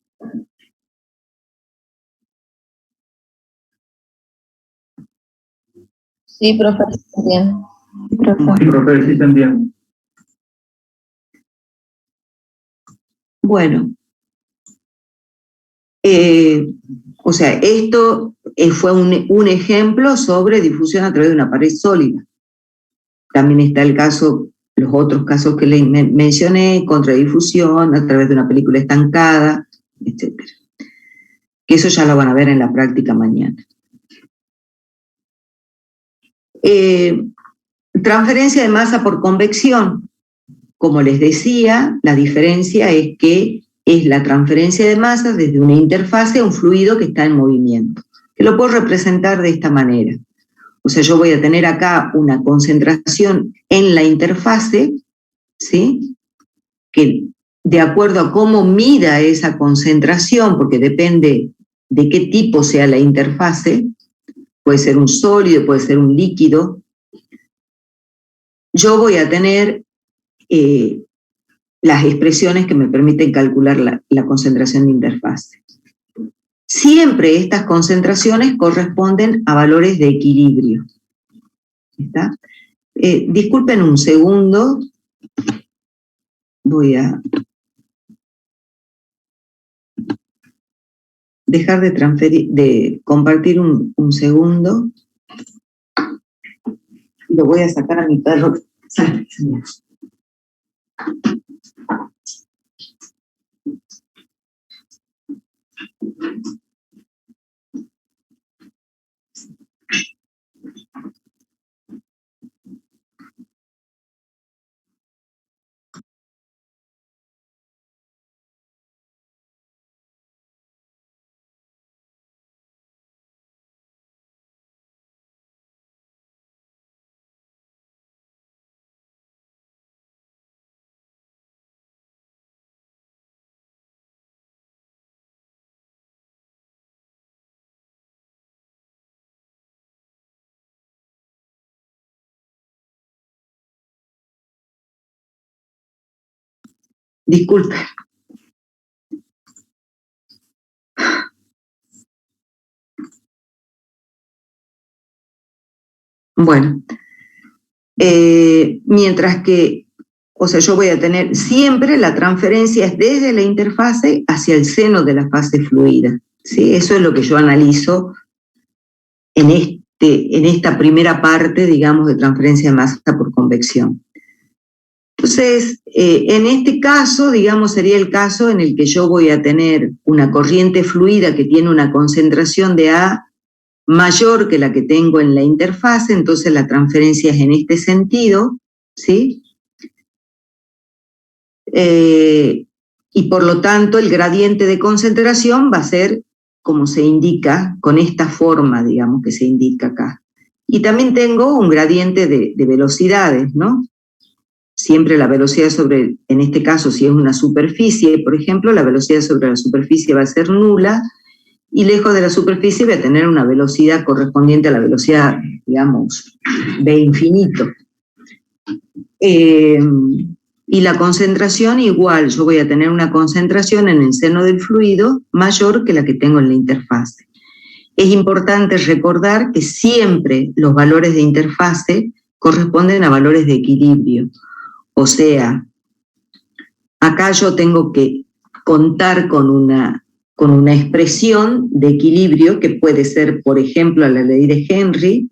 Sí, profe, bien. Sí, profe, sí se entiende. Bueno, o sea, esto fue un ejemplo sobre difusión a través de una pared sólida. También está el caso, los otros casos que les mencioné, contradifusión a través de una película estancada, etc. Que eso ya lo van a ver en la práctica mañana. Transferencia de masa por convección. Como les decía, la diferencia es que es la transferencia de masa desde una interfase a un fluido que está en movimiento, que lo puedo representar de esta manera. O sea, yo voy a tener acá una concentración en la interfase, ¿sí? Que de acuerdo a cómo mida esa concentración, porque depende de qué tipo sea la interfase, puede ser un sólido, puede ser un líquido, yo voy a tener las expresiones que me permiten calcular la concentración de interfase. Siempre estas concentraciones corresponden a valores de equilibrio. ¿Está? Disculpen un segundo, voy a dejar de compartir un segundo. Lo voy a sacar a mi perro. Disculpe. Bueno, mientras que, o sea, yo voy a tener siempre la transferencia es desde la interfase hacia el seno de la fase fluida, ¿sí? Eso es lo que yo analizo en esta primera parte, digamos, de transferencia de masa por convección. Entonces, en este caso, digamos, sería el caso en el que yo voy a tener una corriente fluida que tiene una concentración de A mayor que la que tengo en la interfase, entonces la transferencia es en este sentido, ¿sí? Y por lo tanto el gradiente de concentración va a ser como se indica, con esta forma, digamos, que se indica acá. Y también tengo un gradiente de velocidades, ¿no? Siempre la velocidad sobre, en este caso, si es una superficie, por ejemplo, la velocidad sobre la superficie va a ser nula, y lejos de la superficie voy a tener una velocidad correspondiente a la velocidad, digamos, de infinito. Y la concentración igual, yo voy a tener una concentración en el seno del fluido mayor que la que tengo en la interfase. Es importante recordar que siempre los valores de interfase corresponden a valores de equilibrio. O sea, acá yo tengo que contar con una expresión de equilibrio que puede ser, por ejemplo, la ley de Henry,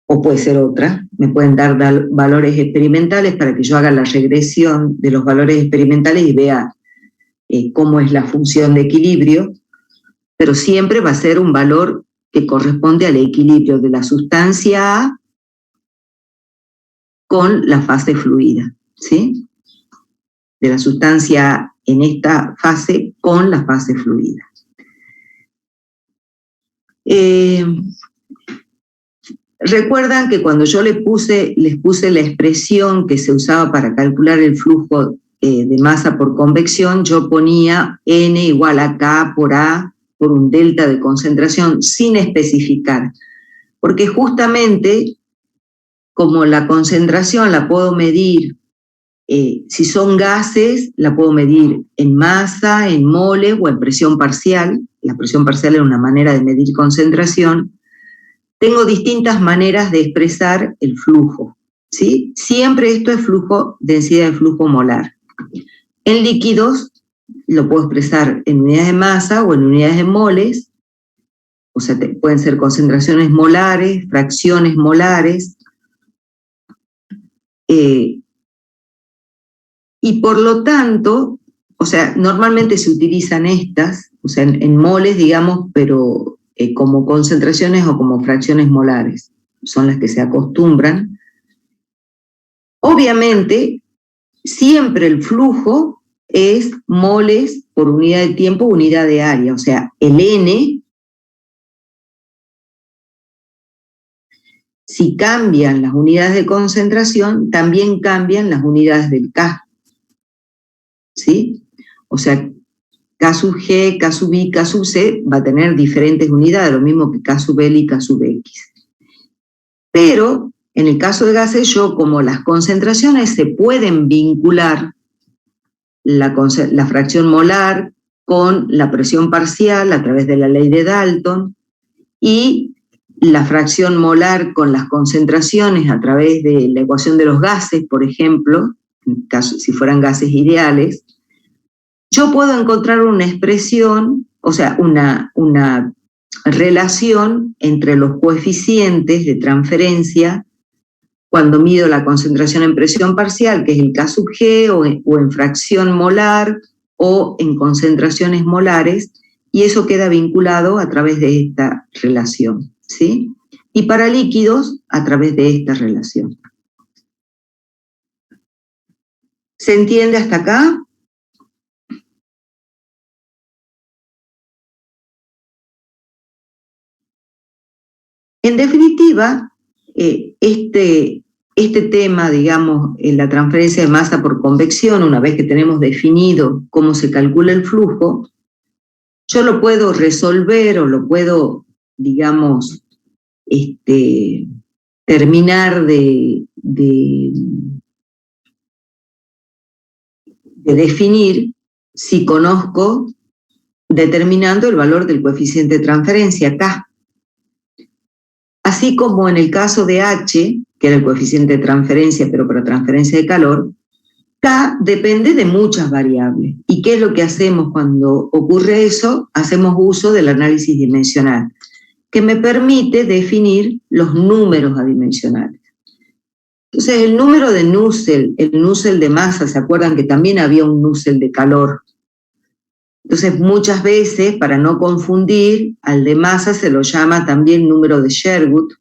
o puede ser otra. Me pueden dar valores experimentales para que yo haga la regresión de los valores experimentales y vea cómo es la función de equilibrio, pero siempre va a ser un valor que corresponde al equilibrio de la sustancia A con la fase fluida, ¿sí? De la sustancia A en esta fase con la fase fluida. Recuerdan que cuando yo les puse la expresión que se usaba para calcular el flujo de masa por convección, yo ponía N igual a K por A por un delta de concentración sin especificar, porque justamente como la concentración la puedo medir, si son gases, la puedo medir en masa, en moles o en presión parcial. La presión parcial es una manera de medir concentración. Tengo distintas maneras de expresar el flujo, ¿sí? Siempre esto es flujo, densidad de flujo molar. En líquidos lo puedo expresar en unidades de masa o en unidades de moles, o sea, pueden ser concentraciones molares, fracciones molares, y por lo tanto, o sea, normalmente se utilizan estas, o sea, en moles, digamos, pero como concentraciones o como fracciones molares, son las que se acostumbran. Obviamente, siempre el flujo es moles por unidad de tiempo, unidad de área, o sea, el N, si cambian las unidades de concentración, también cambian las unidades del K. ¿Sí? O sea, K sub G, K sub I, K sub C va a tener diferentes unidades, lo mismo que K sub L y K sub X. Pero en el caso de gases, yo como las concentraciones se pueden vincular la fracción molar con la presión parcial a través de la ley de Dalton y la fracción molar con las concentraciones a través de la ecuación de los gases, por ejemplo, en caso, si fueran gases ideales, yo puedo encontrar una expresión, o sea, una relación entre los coeficientes de transferencia cuando mido la concentración en presión parcial, que es el K sub G, o en fracción molar, o en concentraciones molares, y eso queda vinculado a través de esta relación, ¿sí? Y para líquidos, a través de esta relación. ¿Se entiende hasta acá? En definitiva, este tema, digamos, la transferencia de masa por convección, una vez que tenemos definido cómo se calcula el flujo, yo lo puedo resolver o lo puedo, digamos, terminar de definir si conozco determinando el valor del coeficiente de transferencia, K. Así como en el caso de H, que era el coeficiente de transferencia, pero para transferencia de calor, K depende de muchas variables. ¿Y qué es lo que hacemos cuando ocurre eso? Hacemos uso del análisis dimensional, que me permite definir los números adimensionales. Entonces, el número de Nusselt, el Nusselt de masa, ¿se acuerdan que también había un Nusselt de calor? Entonces, muchas veces, para no confundir, al de masa se lo llama también número de Sherwood.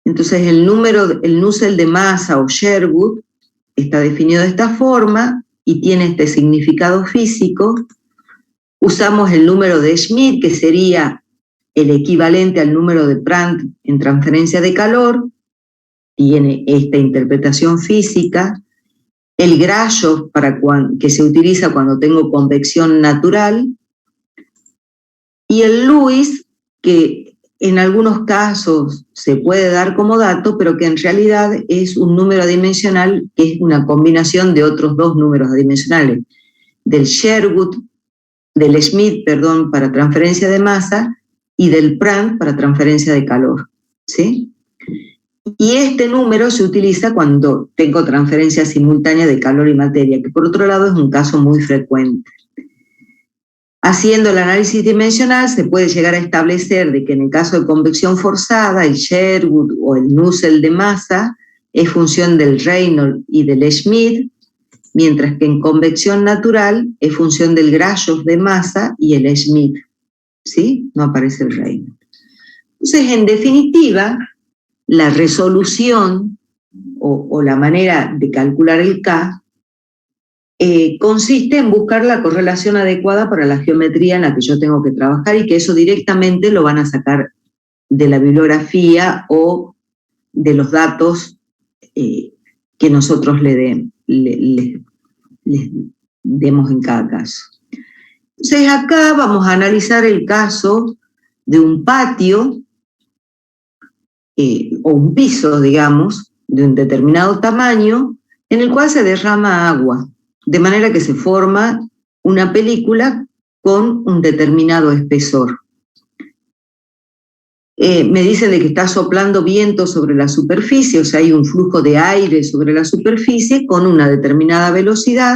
Entonces, el Nusselt de masa o Sherwood está definido de esta forma y tiene este significado físico. Usamos el número de Schmidt, que sería el equivalente al número de Prandtl en transferencia de calor. Tiene esta interpretación física. El Grashof, que se utiliza cuando tengo convección natural, y el Lewis, que en algunos casos se puede dar como dato, pero que en realidad es un número adimensional, que es una combinación de otros dos números adimensionales, del Schmidt, para transferencia de masa, y del Prandtl para transferencia de calor, ¿sí? Y este número se utiliza cuando tengo transferencia simultánea de calor y materia, que por otro lado es un caso muy frecuente. Haciendo el análisis dimensional se puede llegar a establecer de que en el caso de convección forzada, el Sherwood o el Nusselt de masa es función del Reynolds y del Schmidt, mientras que en convección natural es función del Grashof de masa y el Schmidt, ¿sí? No aparece el Reynolds. Entonces, en definitiva, la resolución o la manera de calcular el K consiste en buscar la correlación adecuada para la geometría en la que yo tengo que trabajar y que eso directamente lo van a sacar de la bibliografía o de los datos que nosotros les demos en cada caso. Entonces acá vamos a analizar el caso de un patio o un piso, digamos, de un determinado tamaño, en el cual se derrama agua, de manera que se forma una película con un determinado espesor. Me dicen de que está soplando viento sobre la superficie, o sea, hay un flujo de aire sobre la superficie con una determinada velocidad,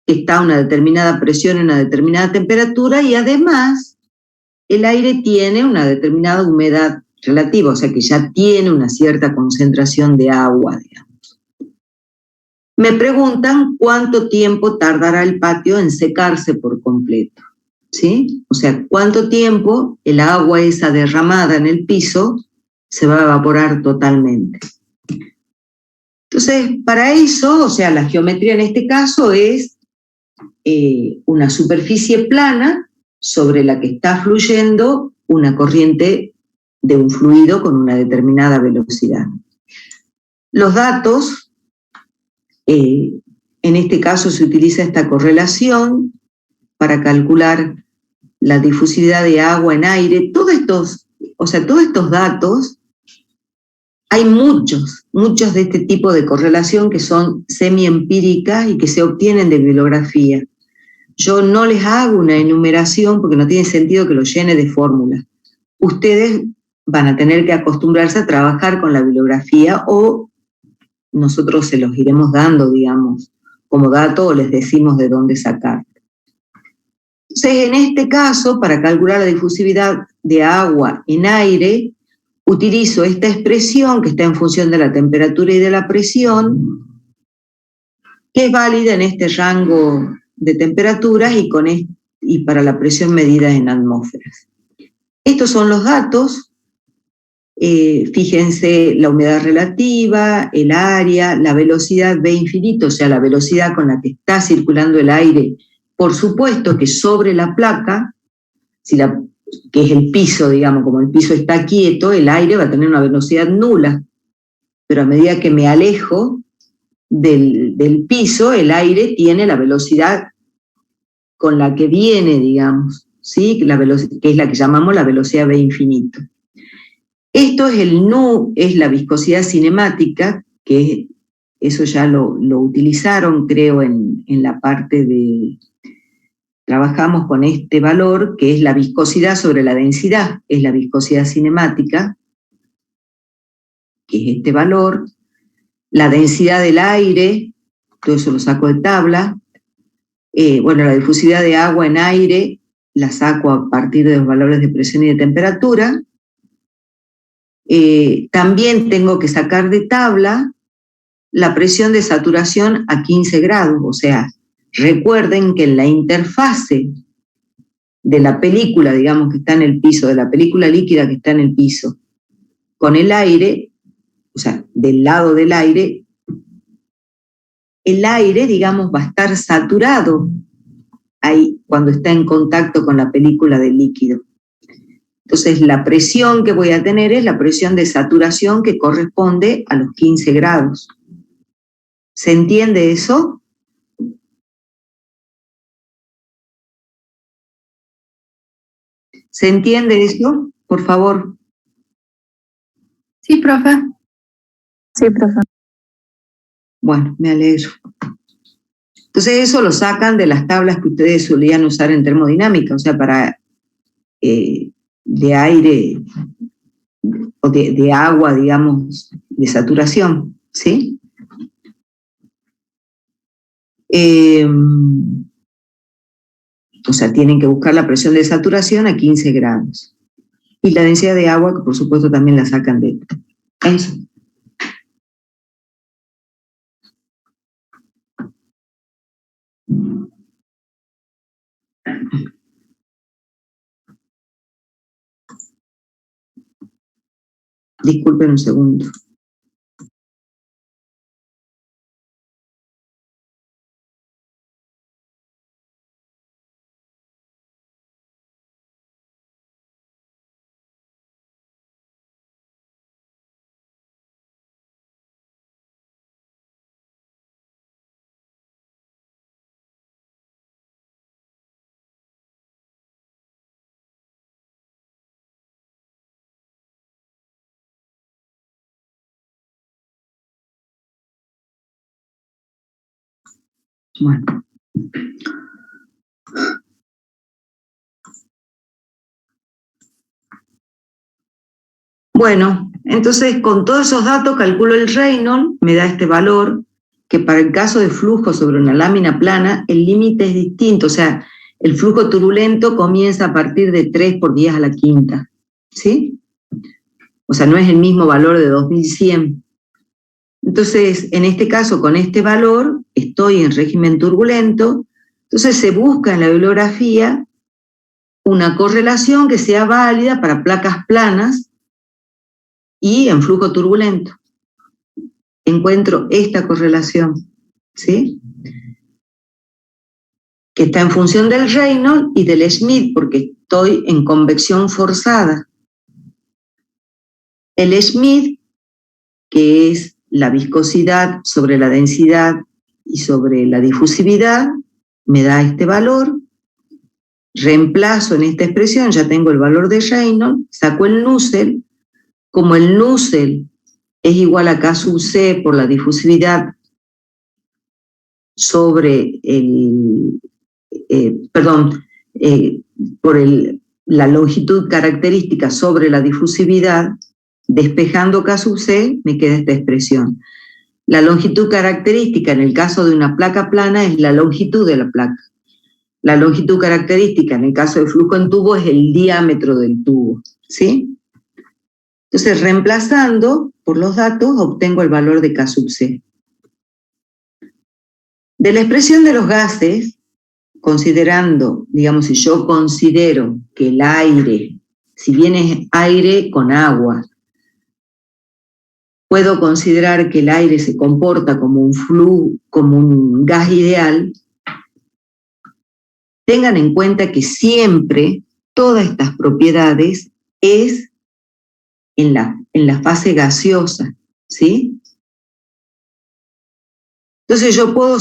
está a una determinada presión, una determinada temperatura, y además el aire tiene una determinada humedad relativa, o sea que ya tiene una cierta concentración de agua, digamos. Me preguntan cuánto tiempo tardará el patio en secarse por completo, ¿sí? O sea, cuánto tiempo el agua esa derramada en el piso se va a evaporar totalmente. Entonces, para eso, o sea, la geometría en este caso es una superficie plana sobre la que está fluyendo una corriente de un fluido con una determinada velocidad. Los datos En este caso se utiliza esta correlación para calcular la difusividad de agua en aire. Todos estos datos, hay muchos de este tipo de correlación que son semi-empíricas y que se obtienen de bibliografía. Yo no les hago una enumeración porque no tiene sentido que lo llene de fórmulas. Ustedes van a tener que acostumbrarse a trabajar con la bibliografía o nosotros se los iremos dando, digamos, como dato o les decimos de dónde sacar. Entonces, en este caso, para calcular la difusividad de agua en aire, utilizo esta expresión que está en función de la temperatura y de la presión, que es válida en este rango de temperaturas y para la presión medida en atmósferas. Estos son los datos. Fíjense la humedad relativa, el área, la velocidad V infinito, o sea, la velocidad con la que está circulando el aire. Por supuesto que sobre la placa, que es el piso, digamos, como el piso está quieto, el aire va a tener una velocidad nula. Pero a medida que me alejo del piso, el aire tiene la velocidad con la que viene, digamos, ¿sí? Que es la que llamamos la velocidad V infinito. Esto es el nu, es la viscosidad cinemática, que eso ya lo utilizaron, creo, en la parte de... Trabajamos con este valor, que es la viscosidad sobre la densidad, es la viscosidad cinemática, que es este valor. La densidad del aire, todo eso lo saco de tabla. La difusividad de agua en aire la saco a partir de los valores de presión y de temperatura. También tengo que sacar de tabla la presión de saturación a 15 grados, o sea, recuerden que en la interfase de la película, digamos, que está en el piso, de la película líquida que está en el piso, con el aire, o sea, del lado del aire, el aire, digamos, va a estar saturado ahí cuando está en contacto con la película del líquido. Entonces, la presión que voy a tener es la presión de saturación que corresponde a los 15 grados. ¿Se entiende eso? ¿Se entiende eso? Por favor. Sí, profe. Sí, profe. Bueno, me alegro. Entonces eso lo sacan de las tablas que ustedes solían usar en termodinámica, o sea, para de aire o de agua, digamos, de saturación, ¿sí? O sea, tienen que buscar la presión de saturación a 15 grados. Y la densidad de agua, que por supuesto también la sacan de eso. Disculpen un segundo. Bueno, entonces con todos esos datos calculo el Reynolds, me da este valor, que para el caso de flujo sobre una lámina plana, el límite es distinto, o sea, el flujo turbulento comienza a partir de 3 por 10 a la quinta, ¿sí? O sea, no es el mismo valor de 2100. Entonces, en este caso, con este valor, estoy en régimen turbulento, entonces se busca en la bibliografía una correlación que sea válida para placas planas y en flujo turbulento. Encuentro esta correlación, ¿sí? Que está en función del Reynolds y del Schmidt, porque estoy en convección forzada. El Schmidt, que es la viscosidad sobre la densidad y sobre la difusividad me da este valor. Reemplazo en esta expresión, ya tengo el valor de Reynolds, saco el Nusselt. Como el Nusselt es igual a K sub C por la difusividad sobre la longitud característica sobre la difusividad, despejando K sub C, me queda esta expresión. La longitud característica en el caso de una placa plana es la longitud de la placa. La longitud característica en el caso de flujo en tubo es el diámetro del tubo, ¿sí? Entonces, reemplazando por los datos, obtengo el valor de K sub C. De la expresión de los gases, considerando, digamos, si yo considero que el aire, si bien es aire con agua, puedo considerar que el aire se comporta como un flujo, como un gas ideal. Tengan en cuenta que siempre todas estas propiedades es en la fase gaseosa, ¿sí? Entonces yo puedo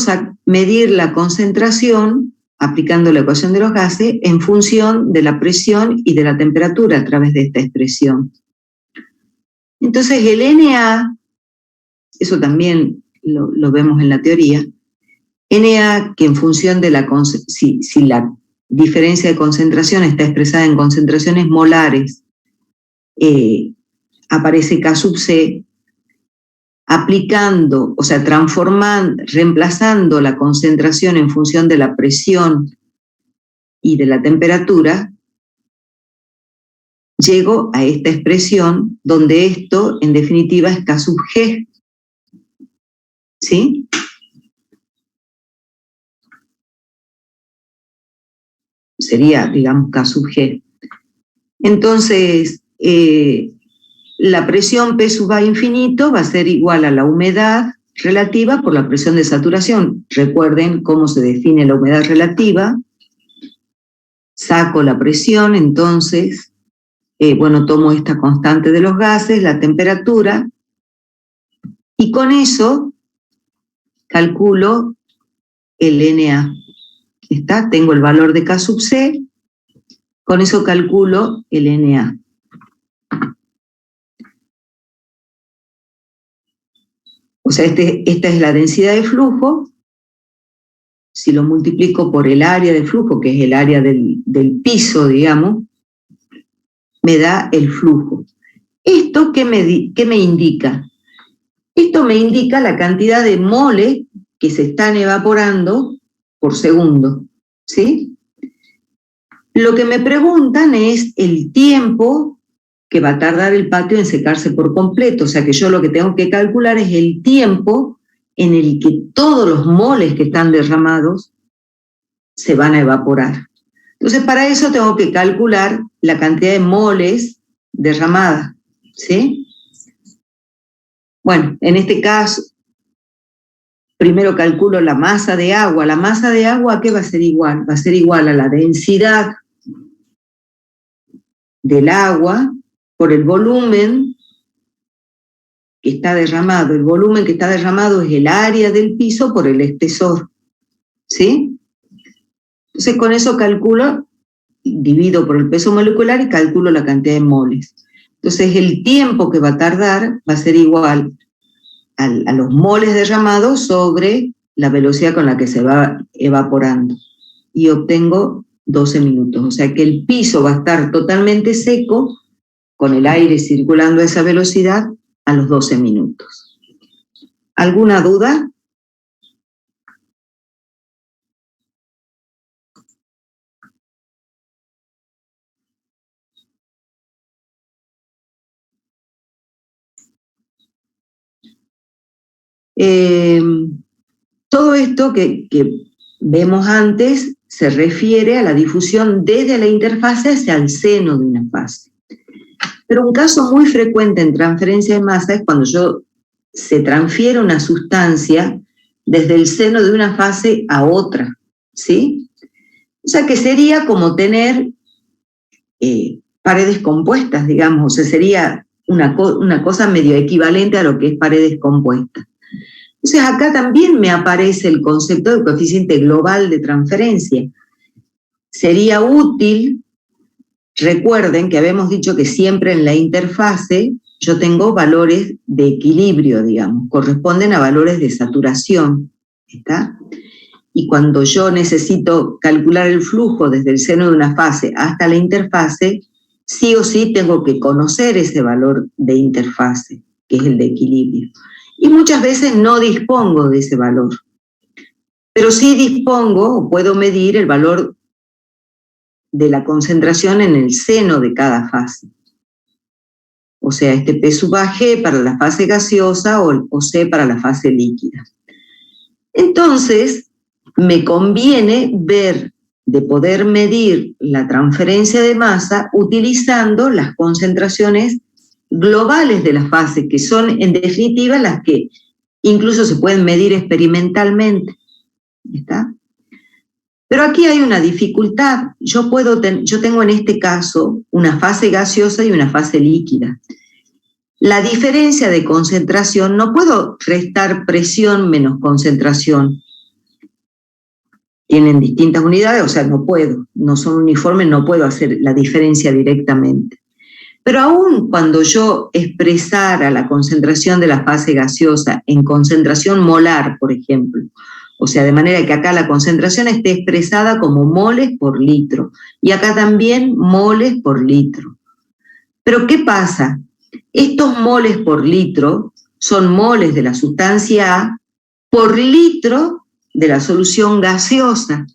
medir la concentración aplicando la ecuación de los gases en función de la presión y de la temperatura a través de esta expresión. Entonces el Na, eso también lo vemos en la teoría, Na que en función de si la diferencia de concentración está expresada en concentraciones molares, aparece K sub C, aplicando, o sea, reemplazando la concentración en función de la presión y de la temperatura, llego a esta expresión donde esto, en definitiva, es K sub G. ¿Sí? Sería, digamos, K sub G. Entonces, la presión P sub A infinito va a ser igual a la humedad relativa por la presión de saturación. Recuerden cómo se define la humedad relativa. Saco la presión, entonces, tomo esta constante de los gases, la temperatura, y con eso calculo el Na. ¿Está? Tengo el valor de K sub C, con eso calculo el Na. O sea, esta es la densidad de flujo. Si lo multiplico por el área de flujo, que es el área del piso, digamos, me da el flujo. ¿Esto qué me indica? Esto me indica la cantidad de moles que se están evaporando por segundo, ¿sí? Lo que me preguntan es el tiempo que va a tardar el patio en secarse por completo, o sea que yo lo que tengo que calcular es el tiempo en el que todos los moles que están derramados se van a evaporar. Entonces para eso tengo que calcular la cantidad de moles derramadas, ¿sí? Bueno, en este caso, primero calculo la masa de agua. La masa de agua, ¿a qué va a ser igual? Va a ser igual a la densidad del agua por el volumen que está derramado. El volumen que está derramado es el área del piso por el espesor, ¿sí? Entonces con eso calculo, divido por el peso molecular y calculo la cantidad de moles. Entonces el tiempo que va a tardar va a ser igual a los moles derramados sobre la velocidad con la que se va evaporando. Y obtengo 12 minutos. O sea que el piso va a estar totalmente seco con el aire circulando a esa velocidad a los 12 minutos. ¿Alguna duda? Todo esto que vemos antes se refiere a la difusión desde la interfase hacia el seno de una fase. Pero un caso muy frecuente en transferencia de masa es cuando se transfiere una sustancia desde el seno de una fase a otra, ¿sí? O sea que sería como tener paredes compuestas, digamos, o sea, sería una cosa medio equivalente a lo que es paredes compuestas. Entonces acá también me aparece el concepto del coeficiente global de transferencia. Sería útil, recuerden que habíamos dicho que siempre en la interfase yo tengo valores de equilibrio, digamos, corresponden a valores de saturación, ¿está? Y cuando yo necesito calcular el flujo desde el seno de una fase hasta la interfase, sí o sí tengo que conocer ese valor de interfase, que es el de equilibrio. Y muchas veces no dispongo de ese valor, pero sí dispongo o puedo medir el valor de la concentración en el seno de cada fase. O sea, este P sub A G para la fase gaseosa o C para la fase líquida. Entonces, me conviene ver de poder medir la transferencia de masa utilizando las concentraciones globales de las fases, que son en definitiva las que incluso se pueden medir experimentalmente. ¿Está? Pero aquí hay una dificultad. Yo tengo en este caso una fase gaseosa y una fase líquida. La diferencia de concentración, no puedo restar presión menos concentración. Tienen distintas unidades, o sea, no puedo, no son uniformes, no puedo hacer la diferencia directamente. Pero aún cuando yo expresara la concentración de la fase gaseosa en concentración molar, por ejemplo, o sea, de manera que acá la concentración esté expresada como moles por litro, y acá también moles por litro. Pero ¿qué pasa? Estos moles por litro son moles de la sustancia A por litro de la solución gaseosa,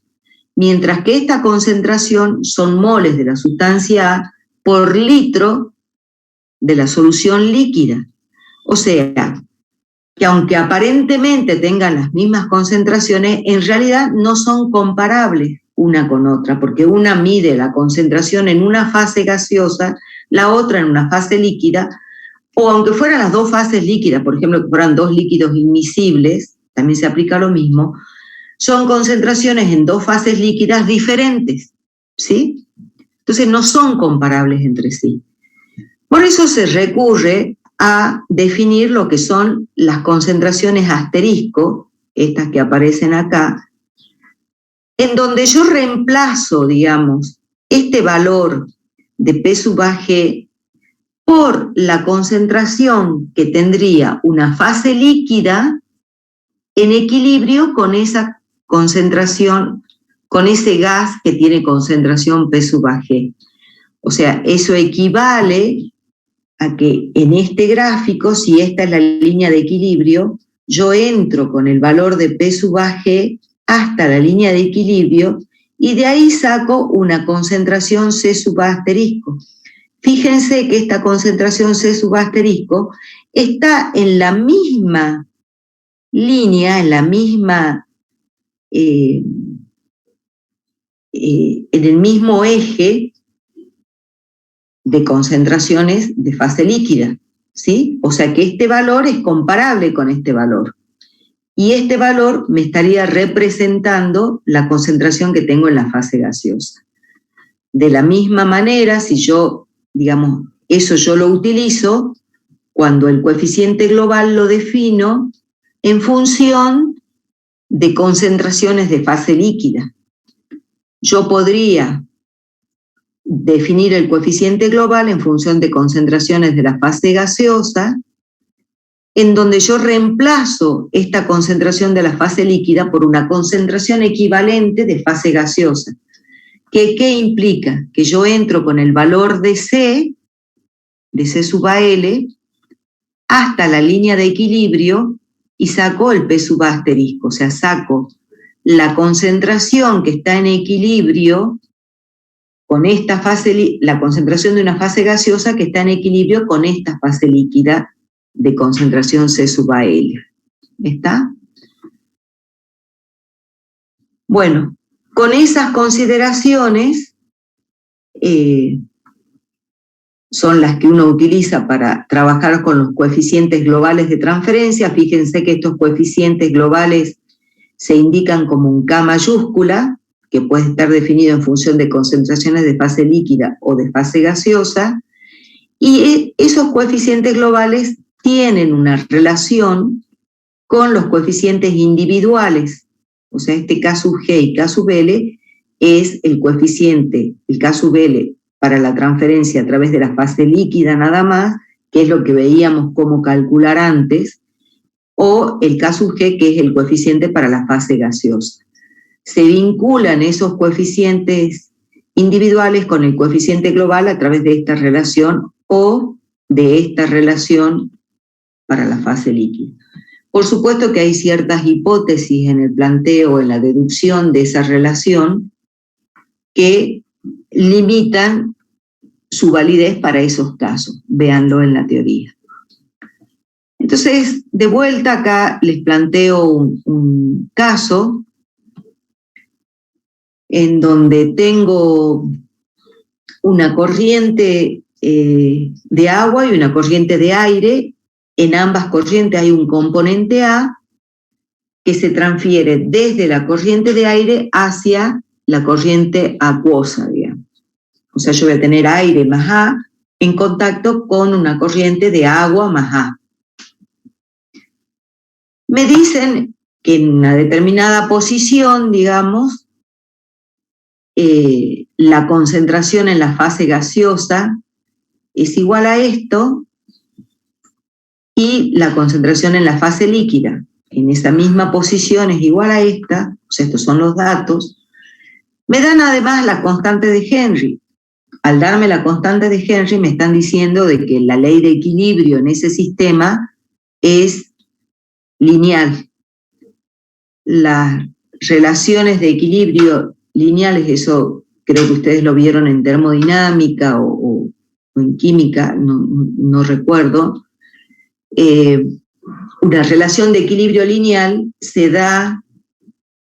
mientras que esta concentración son moles de la sustancia A por litro de la solución líquida. O sea, que aunque aparentemente tengan las mismas concentraciones, en realidad no son comparables una con otra, porque una mide la concentración en una fase gaseosa, la otra en una fase líquida, o aunque fueran las dos fases líquidas, por ejemplo, que fueran dos líquidos inmiscibles, también se aplica lo mismo, son concentraciones en dos fases líquidas diferentes, ¿sí? Entonces no son comparables entre sí. Por eso se recurre a definir lo que son las concentraciones asterisco, estas que aparecen acá, en donde yo reemplazo, digamos, este valor de P sub AG por la concentración que tendría una fase líquida en equilibrio con esa concentración, con ese gas que tiene concentración P sub AG. O sea, eso equivale a que en este gráfico, si esta es la línea de equilibrio, yo entro con el valor de P sub AG hasta la línea de equilibrio y de ahí saco una concentración C sub A asterisco. Fíjense que esta concentración C sub A asterisco está en la misma línea, en la misma, en el mismo eje de concentraciones de fase líquida, ¿sí? O sea que este valor es comparable con este valor. Y este valor me estaría representando la concentración que tengo en la fase gaseosa. De la misma manera, si yo, digamos, eso yo lo utilizo cuando el coeficiente global lo defino en función de concentraciones de fase líquida. Yo podría definir el coeficiente global en función de concentraciones de la fase gaseosa, en donde yo reemplazo esta concentración de la fase líquida por una concentración equivalente de fase gaseosa. ¿Qué implica? Que yo entro con el valor de C sub AL, hasta la línea de equilibrio y saco el P sub A asterisco, o sea, saco la concentración que está en equilibrio con esta fase, la concentración de una fase gaseosa que está en equilibrio con esta fase líquida de concentración C sub AL. ¿Está? Bueno, con esas consideraciones son las que uno utiliza para trabajar con los coeficientes globales de transferencia. Fíjense que estos coeficientes globales se indican como un K mayúscula, que puede estar definido en función de concentraciones de fase líquida o de fase gaseosa, y esos coeficientes globales tienen una relación con los coeficientes individuales. O sea, este K sub G y K sub L es el coeficiente, el K sub L para la transferencia a través de la fase líquida nada más, que es lo que veíamos cómo calcular antes, o el K sub G, que es el coeficiente para la fase gaseosa. Se vinculan esos coeficientes individuales con el coeficiente global a través de esta relación o de esta relación para la fase líquida. Por supuesto que hay ciertas hipótesis en el planteo, en la deducción de esa relación, que limitan su validez para esos casos. Véanlo en la teoría. Entonces, de vuelta acá les planteo un caso en donde tengo una corriente de agua y una corriente de aire. En ambas corrientes hay un componente A que se transfiere desde la corriente de aire hacia la corriente acuosa, digamos. O sea, yo voy a tener aire más A en contacto con una corriente de agua más A. Me dicen que en una determinada posición, digamos, la concentración en la fase gaseosa es igual a esto y la concentración en la fase líquida en esa misma posición es igual a esta, o sea, estos son los datos. Me dan además la constante de Henry. Al darme la constante de Henry me están diciendo de que la ley de equilibrio en ese sistema es lineal. Las relaciones de equilibrio lineales, eso creo que ustedes lo vieron en termodinámica o en química, no recuerdo. Una relación de equilibrio lineal se da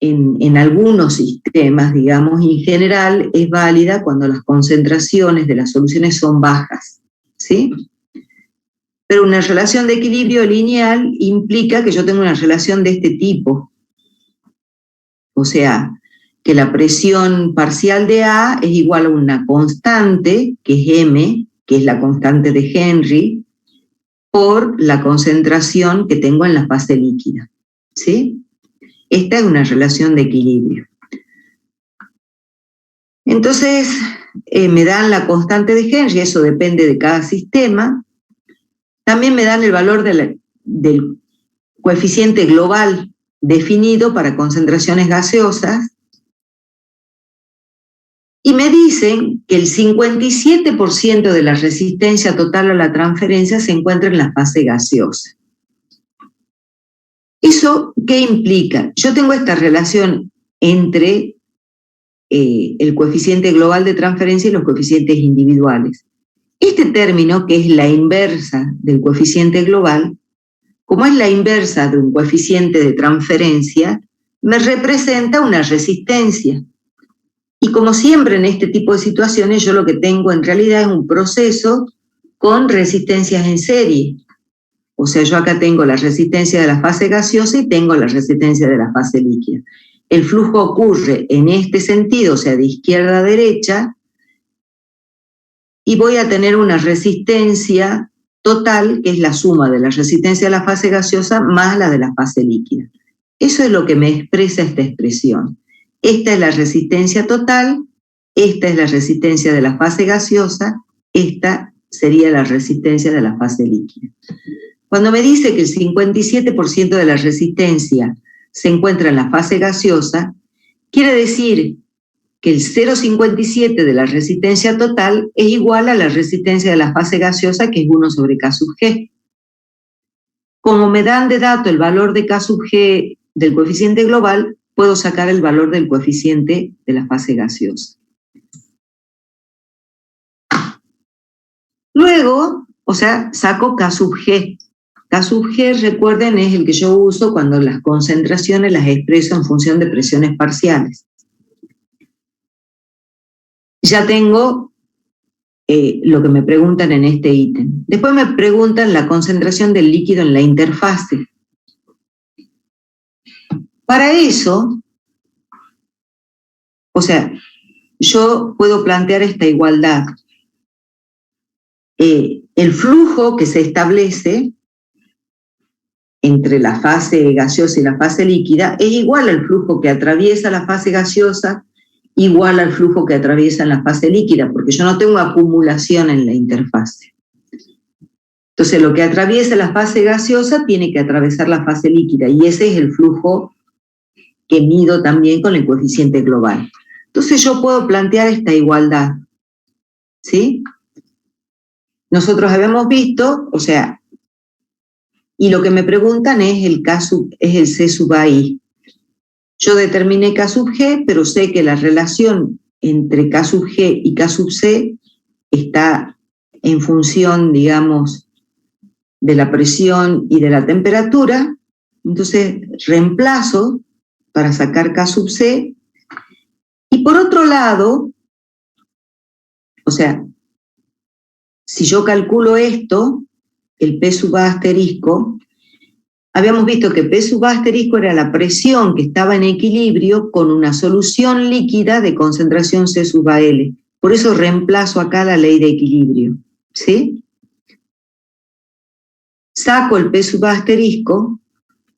en algunos sistemas, digamos, y en general es válida cuando las concentraciones de las soluciones son bajas, ¿sí? Pero una relación de equilibrio lineal implica que yo tengo una relación de este tipo. O sea, que la presión parcial de A es igual a una constante, que es M, que es la constante de Henry, por la concentración que tengo en la fase líquida, ¿sí? Esta es una relación de equilibrio. Entonces, me dan la constante de Henry, eso depende de cada sistema. También me dan el valor del coeficiente global definido para concentraciones gaseosas. Y me dicen que el 57% de la resistencia total a la transferencia se encuentra en la fase gaseosa. ¿Eso qué implica? Yo tengo esta relación entre el coeficiente global de transferencia y los coeficientes individuales. Este término, que es la inversa del coeficiente global, como es la inversa de un coeficiente de transferencia, me representa una resistencia. Y como siempre en este tipo de situaciones, yo lo que tengo en realidad es un proceso con resistencias en serie. O sea, yo acá tengo la resistencia de la fase gaseosa y tengo la resistencia de la fase líquida. El flujo ocurre en este sentido, o sea, de izquierda a derecha, y voy a tener una resistencia total, que es la suma de la resistencia de la fase gaseosa más la de la fase líquida. Eso es lo que me expresa esta expresión. Esta es la resistencia total, esta es la resistencia de la fase gaseosa, esta sería la resistencia de la fase líquida. Cuando me dice que el 57% de la resistencia se encuentra en la fase gaseosa, quiere decir que el 0,57 de la resistencia total es igual a la resistencia de la fase gaseosa, que es 1 sobre K sub G. Como me dan de dato el valor de K sub G del coeficiente global, puedo sacar el valor del coeficiente de la fase gaseosa. Luego, o sea, saco K sub G. K sub G, recuerden, es el que yo uso cuando las concentraciones las expreso en función de presiones parciales. Ya tengo lo que me preguntan en este ítem. Después me preguntan la concentración del líquido en la interfase. Para eso, o sea, yo puedo plantear esta igualdad. El flujo que se establece entre la fase gaseosa y la fase líquida es igual al flujo que atraviesa la fase gaseosa, igual al flujo que atraviesa en la fase líquida, porque yo no tengo acumulación en la interfase. Entonces, lo que atraviesa la fase gaseosa tiene que atravesar la fase líquida, y ese es el flujo que mido también con el coeficiente global. Entonces, yo puedo plantear esta igualdad, ¿sí? Nosotros habíamos visto, o sea, y lo que me preguntan es el C sub AI. Yo determiné K sub G, pero sé que la relación entre K sub G y K sub C está en función, digamos, de la presión y de la temperatura. Entonces reemplazo para sacar K sub C. Y por otro lado, o sea, si yo calculo esto, el P sub A asterisco, habíamos visto que P sub A asterisco era la presión que estaba en equilibrio con una solución líquida de concentración C sub AL. Por eso reemplazo acá la ley de equilibrio, ¿sí? Saco el P sub A asterisco,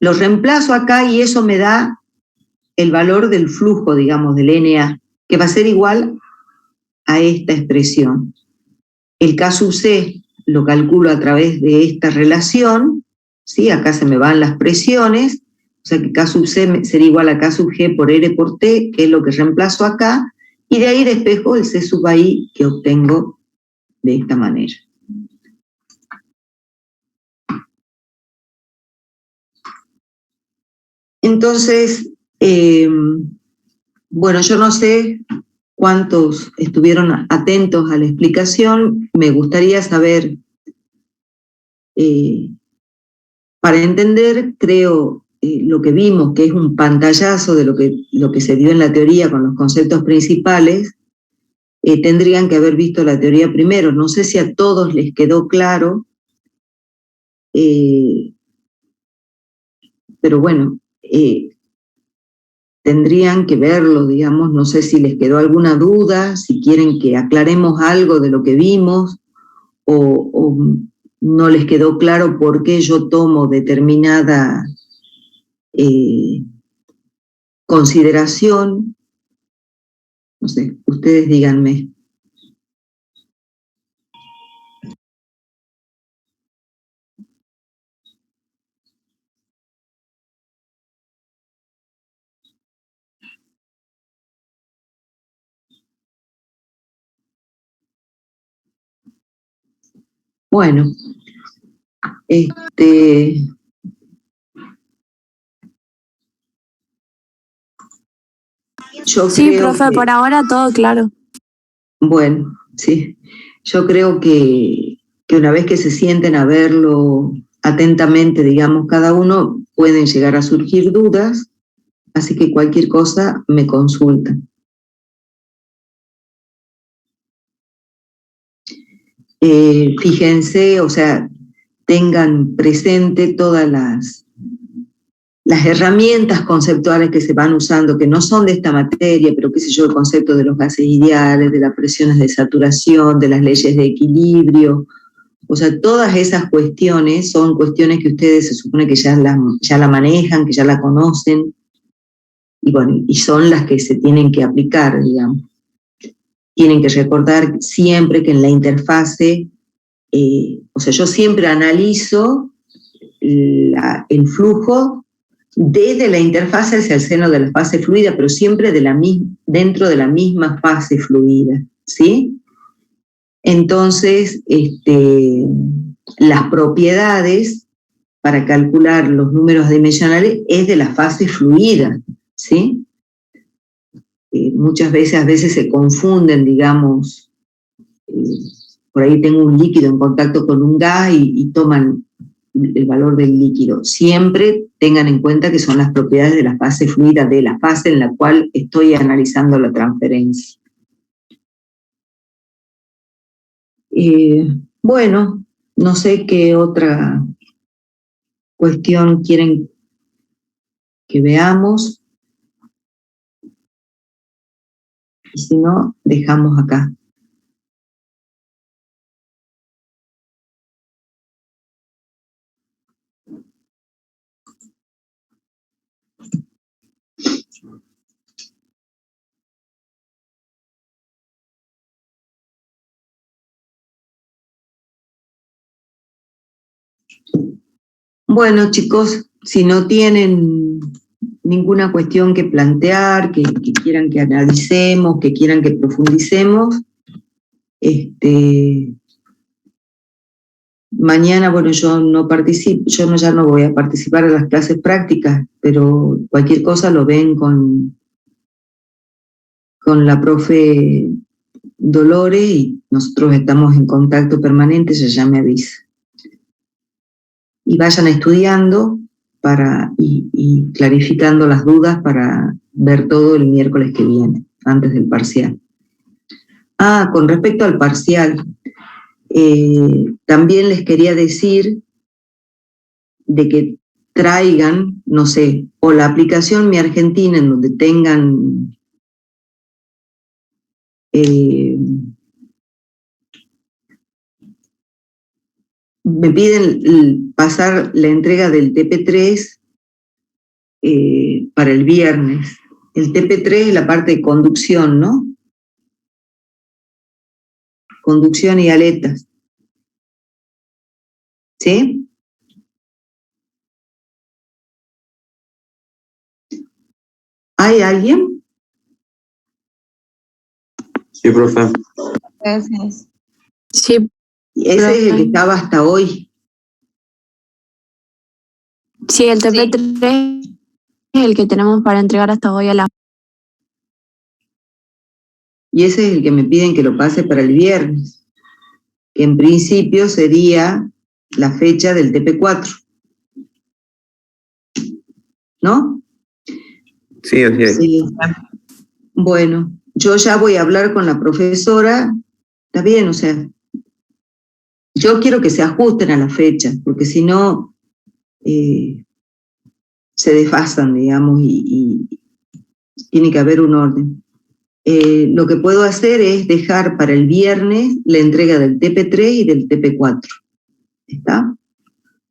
lo reemplazo acá y eso me da el valor del flujo, digamos, del NA, que va a ser igual a esta expresión. El K sub C lo calculo a través de esta relación, ¿sí? Acá se me van las presiones, o sea que K sub C sería igual a K sub G por R por T, que es lo que reemplazo acá, y de ahí despejo el C sub I que obtengo de esta manera. Entonces, bueno, yo no sé cuántos estuvieron atentos a la explicación. Me gustaría saber, para entender, creo, lo que vimos, que es un pantallazo de lo que se dio en la teoría con los conceptos principales, tendrían que haber visto la teoría primero. No sé si a todos les quedó claro, pero bueno, tendrían que verlo, digamos. No sé si les quedó alguna duda, si quieren que aclaremos algo de lo que vimos, o no les quedó claro por qué yo tomo determinada consideración. No sé, ustedes díganme. Bueno, yo Sí, creo profe, que, por ahora todo claro. bueno, sí, yo creo que una vez que se sienten a verlo atentamente, digamos, cada uno, pueden llegar a surgir dudas, así que cualquier cosa me consultan. Fíjense, o sea, tengan presente todas las herramientas conceptuales que se van usando, que no son de esta materia, pero qué sé yo, el concepto de los gases ideales, de las presiones de saturación, de las leyes de equilibrio. O sea, todas esas cuestiones son cuestiones que ustedes se supone que ya la manejan, que ya la conocen, y bueno, y son las que se tienen que aplicar, digamos. Tienen que recordar siempre que en la interfase, o sea, yo siempre analizo el flujo desde la interfase hacia el seno de la fase fluida, pero siempre dentro de la misma fase fluida, ¿sí? Entonces, las propiedades para calcular los números dimensionales es de la fase fluida, ¿sí? Muchas veces se confunden, digamos, por ahí tengo un líquido en contacto con un gas y toman el valor del líquido. Siempre tengan en cuenta que son las propiedades de la fase fluida, de la fase en la cual estoy analizando la transferencia. Bueno, no sé qué otra cuestión quieren que veamos. Y si no, dejamos acá. Bueno, chicos, si no tienen ninguna cuestión que plantear, que quieran que analicemos, que quieran que profundicemos, mañana, bueno, yo no participo, ya no voy a participar en las clases prácticas, pero cualquier cosa lo ven con la profe Dolores y nosotros estamos en contacto permanente, ella ya me avisa. Y vayan estudiando y clarificando las dudas para ver todo el miércoles que viene, antes del parcial. Con respecto al parcial, también les quería decir de que traigan, no sé, o la aplicación Mi Argentina en donde tengan me piden pasar la entrega del TP3 para el viernes. El TP3 es la parte de conducción, ¿no? Conducción y aletas. ¿Sí? ¿Hay alguien? Sí, profe. Sí, Ese es el que estaba hasta hoy. sí, el TP3 es el que tenemos para entregar hasta hoy a la... Y ese es el que me piden que lo pase para el viernes, que en principio sería la fecha del TP4. ¿No? Sí, así es. Sí. Bueno, yo ya voy a hablar con la profesora. Está bien, o sea, yo quiero que se ajusten a la fecha, porque si no, se desfasan, digamos, y tiene que haber un orden. Lo que puedo hacer es dejar para el viernes la entrega del TP3 y del TP4. ¿Está?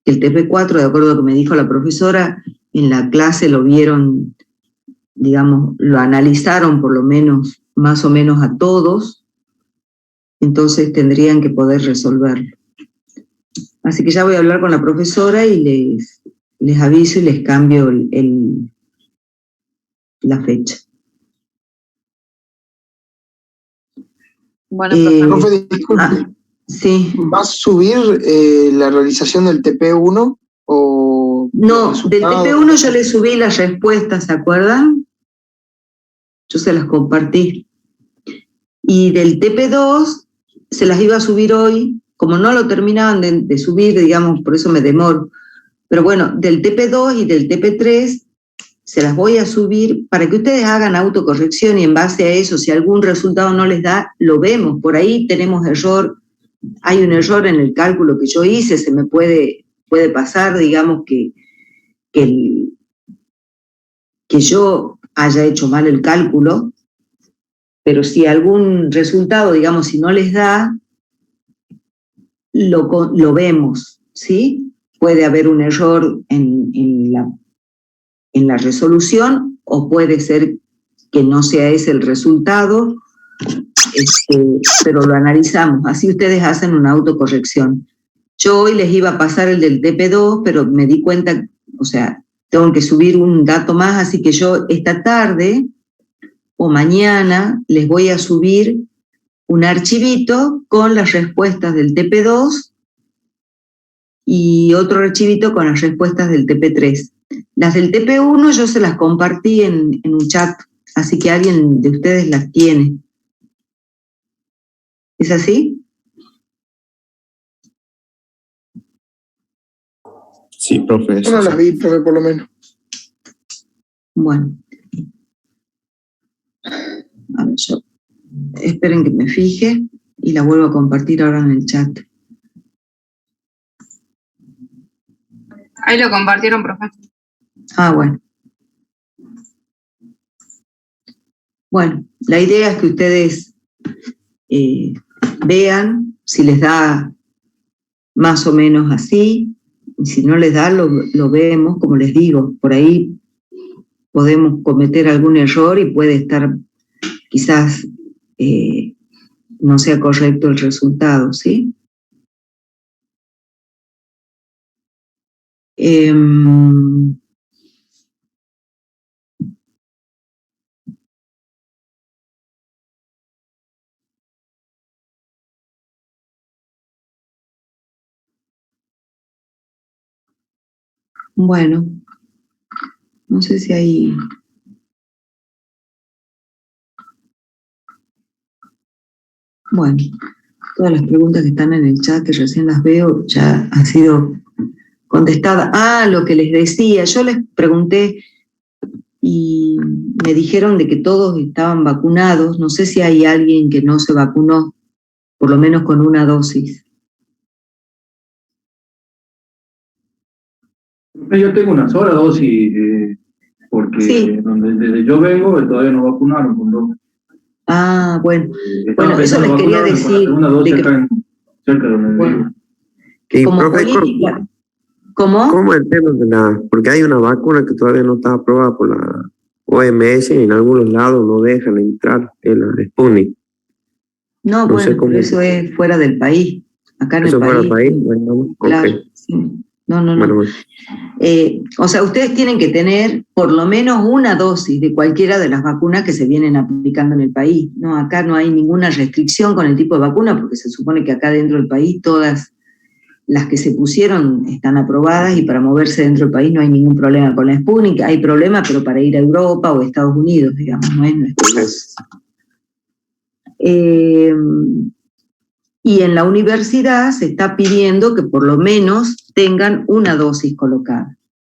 El TP4, de acuerdo a lo que me dijo la profesora, en la clase lo vieron, digamos, lo analizaron por lo menos, más o menos a todos, entonces tendrían que poder resolverlo. Así que ya voy a hablar con la profesora y les aviso y les cambio la fecha. Bueno, profe, disculpe. Sí. ¿Va a subir la realización del TP1 o...? No, del TP1 yo le subí las respuestas, ¿se acuerdan? Yo se las compartí. Y del TP2 se las iba a subir hoy, como no lo terminaban de subir, digamos, por eso me demoro. Pero bueno, del TP2 y del TP3 se las voy a subir para que ustedes hagan autocorrección y en base a eso, si algún resultado no les da, lo vemos. Por ahí tenemos error, hay un error en el cálculo que yo hice, se me puede pasar, digamos, que yo haya hecho mal el cálculo, pero si algún resultado, digamos, si no les da, lo vemos, ¿sí? Puede haber un error en la resolución o puede ser que no sea ese el resultado, pero lo analizamos. Así ustedes hacen una autocorrección. Yo hoy les iba a pasar el del TP2, pero me di cuenta, o sea, tengo que subir un dato más, así que yo esta tarde o mañana les voy a subir un archivito con las respuestas del TP2 y otro archivito con las respuestas del TP3. Las del TP1 yo se las compartí en un chat, así que alguien de ustedes las tiene. ¿Es así? Sí, profe. Yo no las vi, profe, por lo menos. Bueno. A ver, esperen que me fije y la vuelvo a compartir ahora en el chat. Ahí lo compartieron, profe. Bueno. Bueno, la idea es que ustedes vean si les da más o menos así, y si no les da, lo vemos, como les digo, por ahí podemos cometer algún error y puede estar, quizás no sea correcto el resultado, ¿sí? Bueno, no sé si hay... Bueno, todas las preguntas que están en el chat, que recién las veo, ya han sido contestadas. Ah, lo que les decía, yo les pregunté y me dijeron de que todos estaban vacunados. No sé si hay alguien que no se vacunó, por lo menos con una dosis. Yo tengo una sola dosis, porque Sí. Desde yo vengo todavía no vacunaron con dos. Ah, bueno. Estaba Bueno, eso les pensando quería vacunarme con la decir. segunda dosis De que, acá cerca de donde vivo. bueno, que Y como profe, política... ¿Cómo? ¿cómo el tema de la...? Porque hay una vacuna que todavía no está aprobada por la OMS y en algunos lados no dejan entrar, el Sputnik. No, No sé bueno, cómo... pero eso es fuera del país. Acá en el ¿Eso fuera del país. país? Bueno, Claro, ok. sí. No. Bueno, bueno. O sea, ustedes tienen que tener por lo menos una dosis de cualquiera de las vacunas que se vienen aplicando en el país. No, acá no hay ninguna restricción con el tipo de vacuna, porque se supone que acá dentro del país todas las que se pusieron están aprobadas y para moverse dentro del país no hay ningún problema. Con la Sputnik hay problema, pero para ir a Europa o a Estados Unidos, digamos, no es nuestro caso. Y en la universidad se está pidiendo que por lo menos tengan una dosis colocada,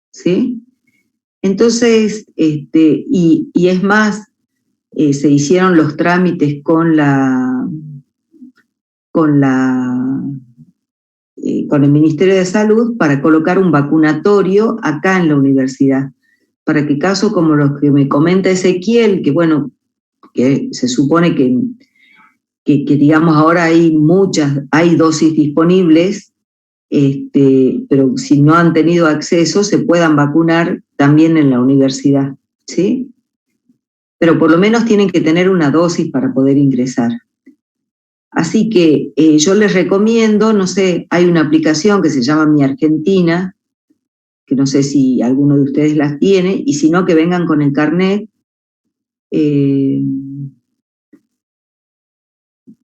¿sí? Entonces, y es más, se hicieron los trámites con el Ministerio de Salud para colocar un vacunatorio acá en la universidad, para que casos como los que me comenta Ezequiel, que bueno, que se supone que digamos ahora hay dosis disponibles, pero si no han tenido acceso se puedan vacunar también en la universidad, ¿sí? Pero por lo menos tienen que tener una dosis para poder ingresar. Así que yo les recomiendo, no sé, hay una aplicación que se llama Mi Argentina, que no sé si alguno de ustedes las tiene, y si no, que vengan con el carnet,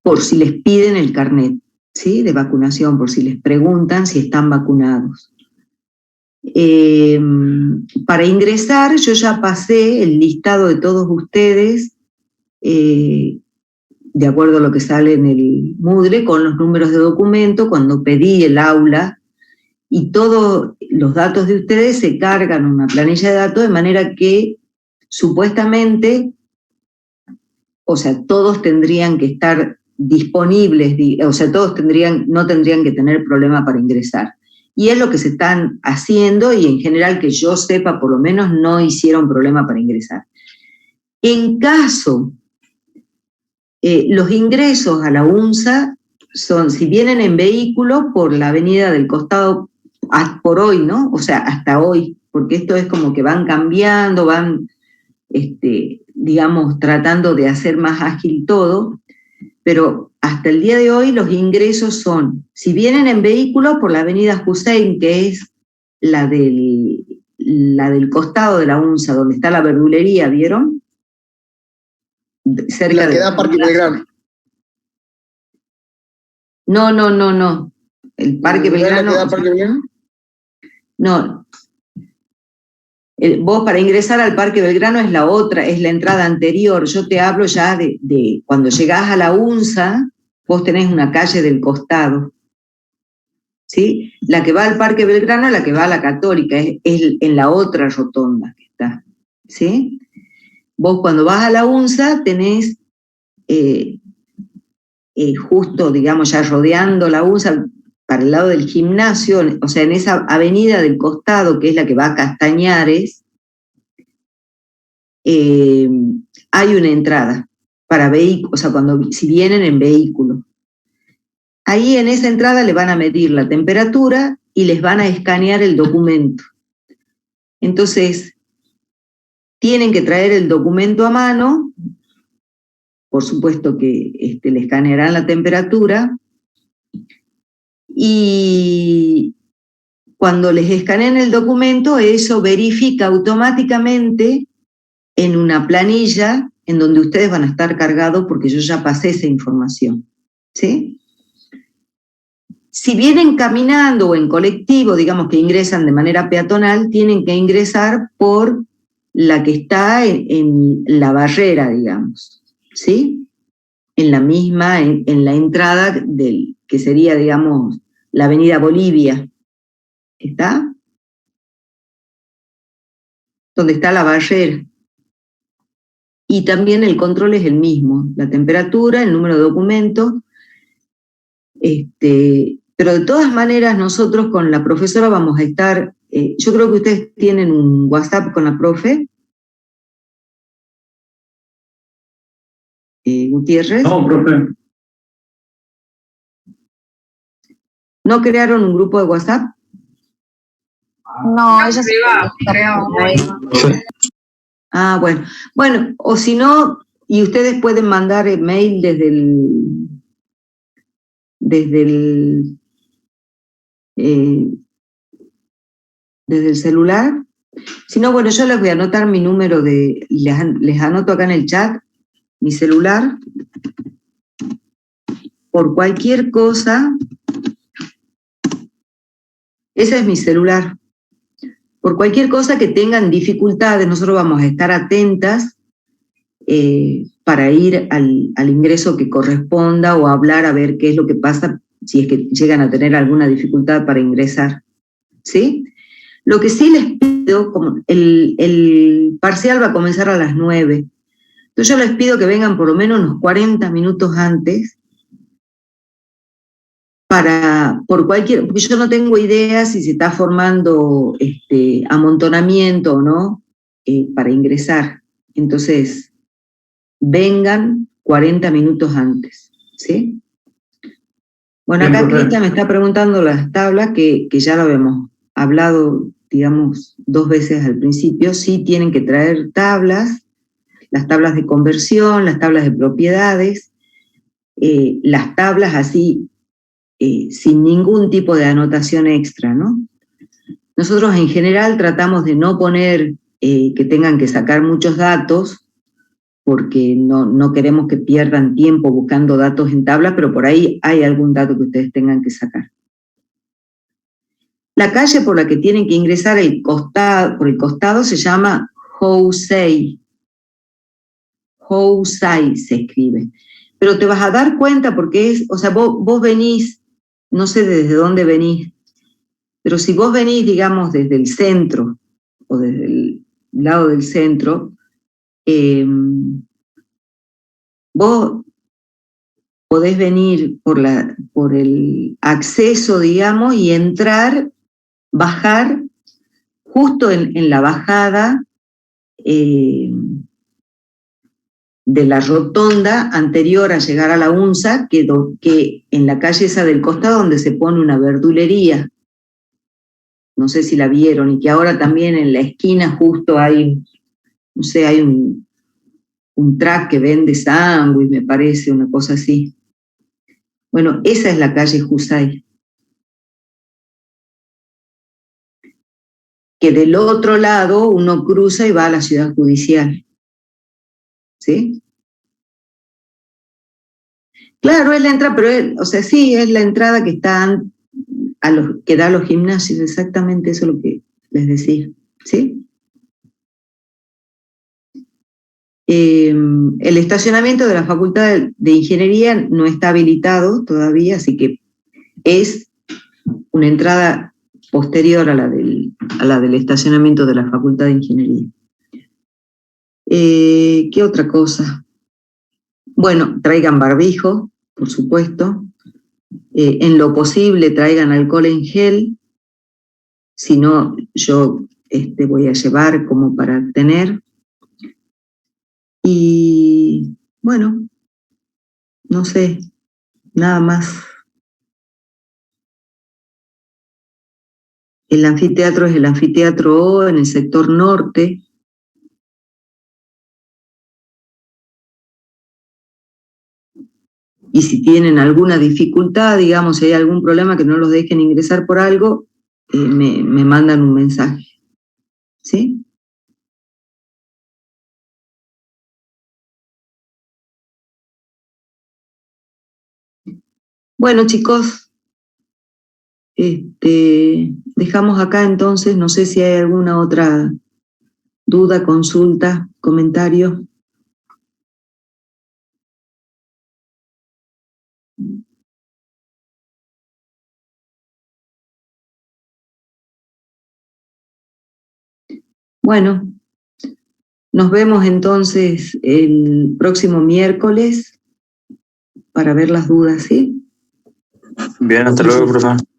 por si les piden el carnet, ¿sí? De vacunación, por si les preguntan si están vacunados. Para ingresar, yo ya pasé el listado de todos ustedes, de acuerdo a lo que sale en el MUDRE, con los números de documento, cuando pedí el aula, y todos los datos de ustedes se cargan en una planilla de datos de manera que supuestamente, o sea, todos tendrían que estar disponibles, o sea, todos no tendrían que tener problema para ingresar. Y es lo que se están haciendo y en general que yo sepa, por lo menos no hicieron problema para ingresar. En caso, los ingresos a la UNSA son, si vienen en vehículo, por la avenida del costado, por hoy, ¿no? O sea, hasta hoy, porque esto es como que van cambiando, van, digamos, tratando de hacer más ágil todo, pero hasta el día de hoy los ingresos son, si vienen en vehículo, por la avenida Hussein, que es la del costado de la UNSA, donde está la verdulería, ¿vieron? Cerca la que da Parque Belgrano. No. El Parque Belgrano. ¿La que da Parque Belgrano? No. Vos para ingresar al Parque Belgrano es la otra, es la entrada anterior. Yo te hablo ya de cuando llegás a la UNSA, vos tenés una calle del costado. ¿Sí? La que va al Parque Belgrano es la que va a la Católica, es en la otra rotonda que está. ¿Sí? Vos cuando vas a la UNSA tenés justo, digamos, ya rodeando la UNSA, para el lado del gimnasio, o sea, en esa avenida del costado, que es la que va a Castañares, hay una entrada para vehículos, o sea, si vienen en vehículo. Ahí en esa entrada le van a medir la temperatura y les van a escanear el documento. Entonces, tienen que traer el documento a mano, por supuesto que le escanearán la temperatura, y cuando les escanean el documento, eso verifica automáticamente en una planilla en donde ustedes van a estar cargados porque yo ya pasé esa información, ¿sí? Si vienen caminando o en colectivo, digamos que ingresan de manera peatonal, tienen que ingresar por la que está en la barrera, digamos, ¿sí? En la misma, en la entrada del que sería, digamos, la avenida Bolivia. ¿Está? Donde está la barrera. Y también el control es el mismo, la temperatura, el número de documentos, pero de todas maneras nosotros con la profesora vamos a estar, yo creo que ustedes tienen un WhatsApp con la profe, Gutiérrez. No, profe. ¿No crearon un grupo de WhatsApp? No, ella se Ah, bueno. Bueno, o si no, y ustedes pueden mandar mail desde el celular. Si no, bueno, yo les voy a anotar mi número les anoto acá en el chat, mi celular. Por cualquier cosa, ese es mi celular. Por cualquier cosa que tengan dificultades, nosotros vamos a estar atentas para ir al ingreso que corresponda o hablar a ver qué es lo que pasa si es que llegan a tener alguna dificultad para ingresar, ¿sí? Lo que sí les pido, como el parcial va a comenzar a las 9, entonces yo les pido que vengan por lo menos unos 40 minutos antes porque yo no tengo idea si se está formando amontonamiento o no para ingresar. Entonces, vengan 40 minutos antes, ¿sí? Bueno, acá Cristian me está preguntando las tablas, que ya lo habíamos hablado, digamos, 2 veces al principio. Sí tienen que traer tablas, las tablas de conversión, las tablas de propiedades, las tablas así, sin ningún tipo de anotación extra, ¿no? Nosotros en general tratamos de no poner que tengan que sacar muchos datos, porque no queremos que pierdan tiempo buscando datos en tabla, pero por ahí hay algún dato que ustedes tengan que sacar. La calle por la que tienen que ingresar por el costado se llama Housei. Housei se escribe. Pero te vas a dar cuenta porque vos venís, no sé desde dónde venís, pero si vos venís, digamos, desde el centro o desde el lado del centro, vos podés venir por el acceso, digamos, y entrar, bajar, justo en la bajada de la rotonda anterior a llegar a la UNSA, que en la calle esa del costado donde se pone una verdulería, no sé si la vieron, y que ahora también en la esquina justo hay, no sé, hay un track que vende sándwich, me parece, una cosa así. Bueno, esa es la calle Housei. Que del otro lado uno cruza y va a la ciudad judicial. ¿Sí? Claro, es la entrada, pero sí, es la entrada que está que da a los gimnasios, exactamente eso es lo que les decía. ¿Sí? El estacionamiento de la Facultad de Ingeniería no está habilitado todavía, así que es una entrada posterior a la del estacionamiento de la Facultad de Ingeniería. ¿Qué otra cosa? Bueno, traigan barbijo, por supuesto. En lo posible traigan alcohol en gel. Si no, yo voy a llevar como para tener. Y bueno, no sé, nada más. El anfiteatro es el anfiteatro O en el sector norte. Y si tienen alguna dificultad, digamos, si hay algún problema que no los dejen ingresar por algo, me mandan un mensaje. ¿Sí? Bueno, chicos, dejamos acá entonces, no sé si hay alguna otra duda, consulta, comentario. Bueno, nos vemos entonces el próximo miércoles para ver las dudas, ¿sí? Bien, hasta luego, profe.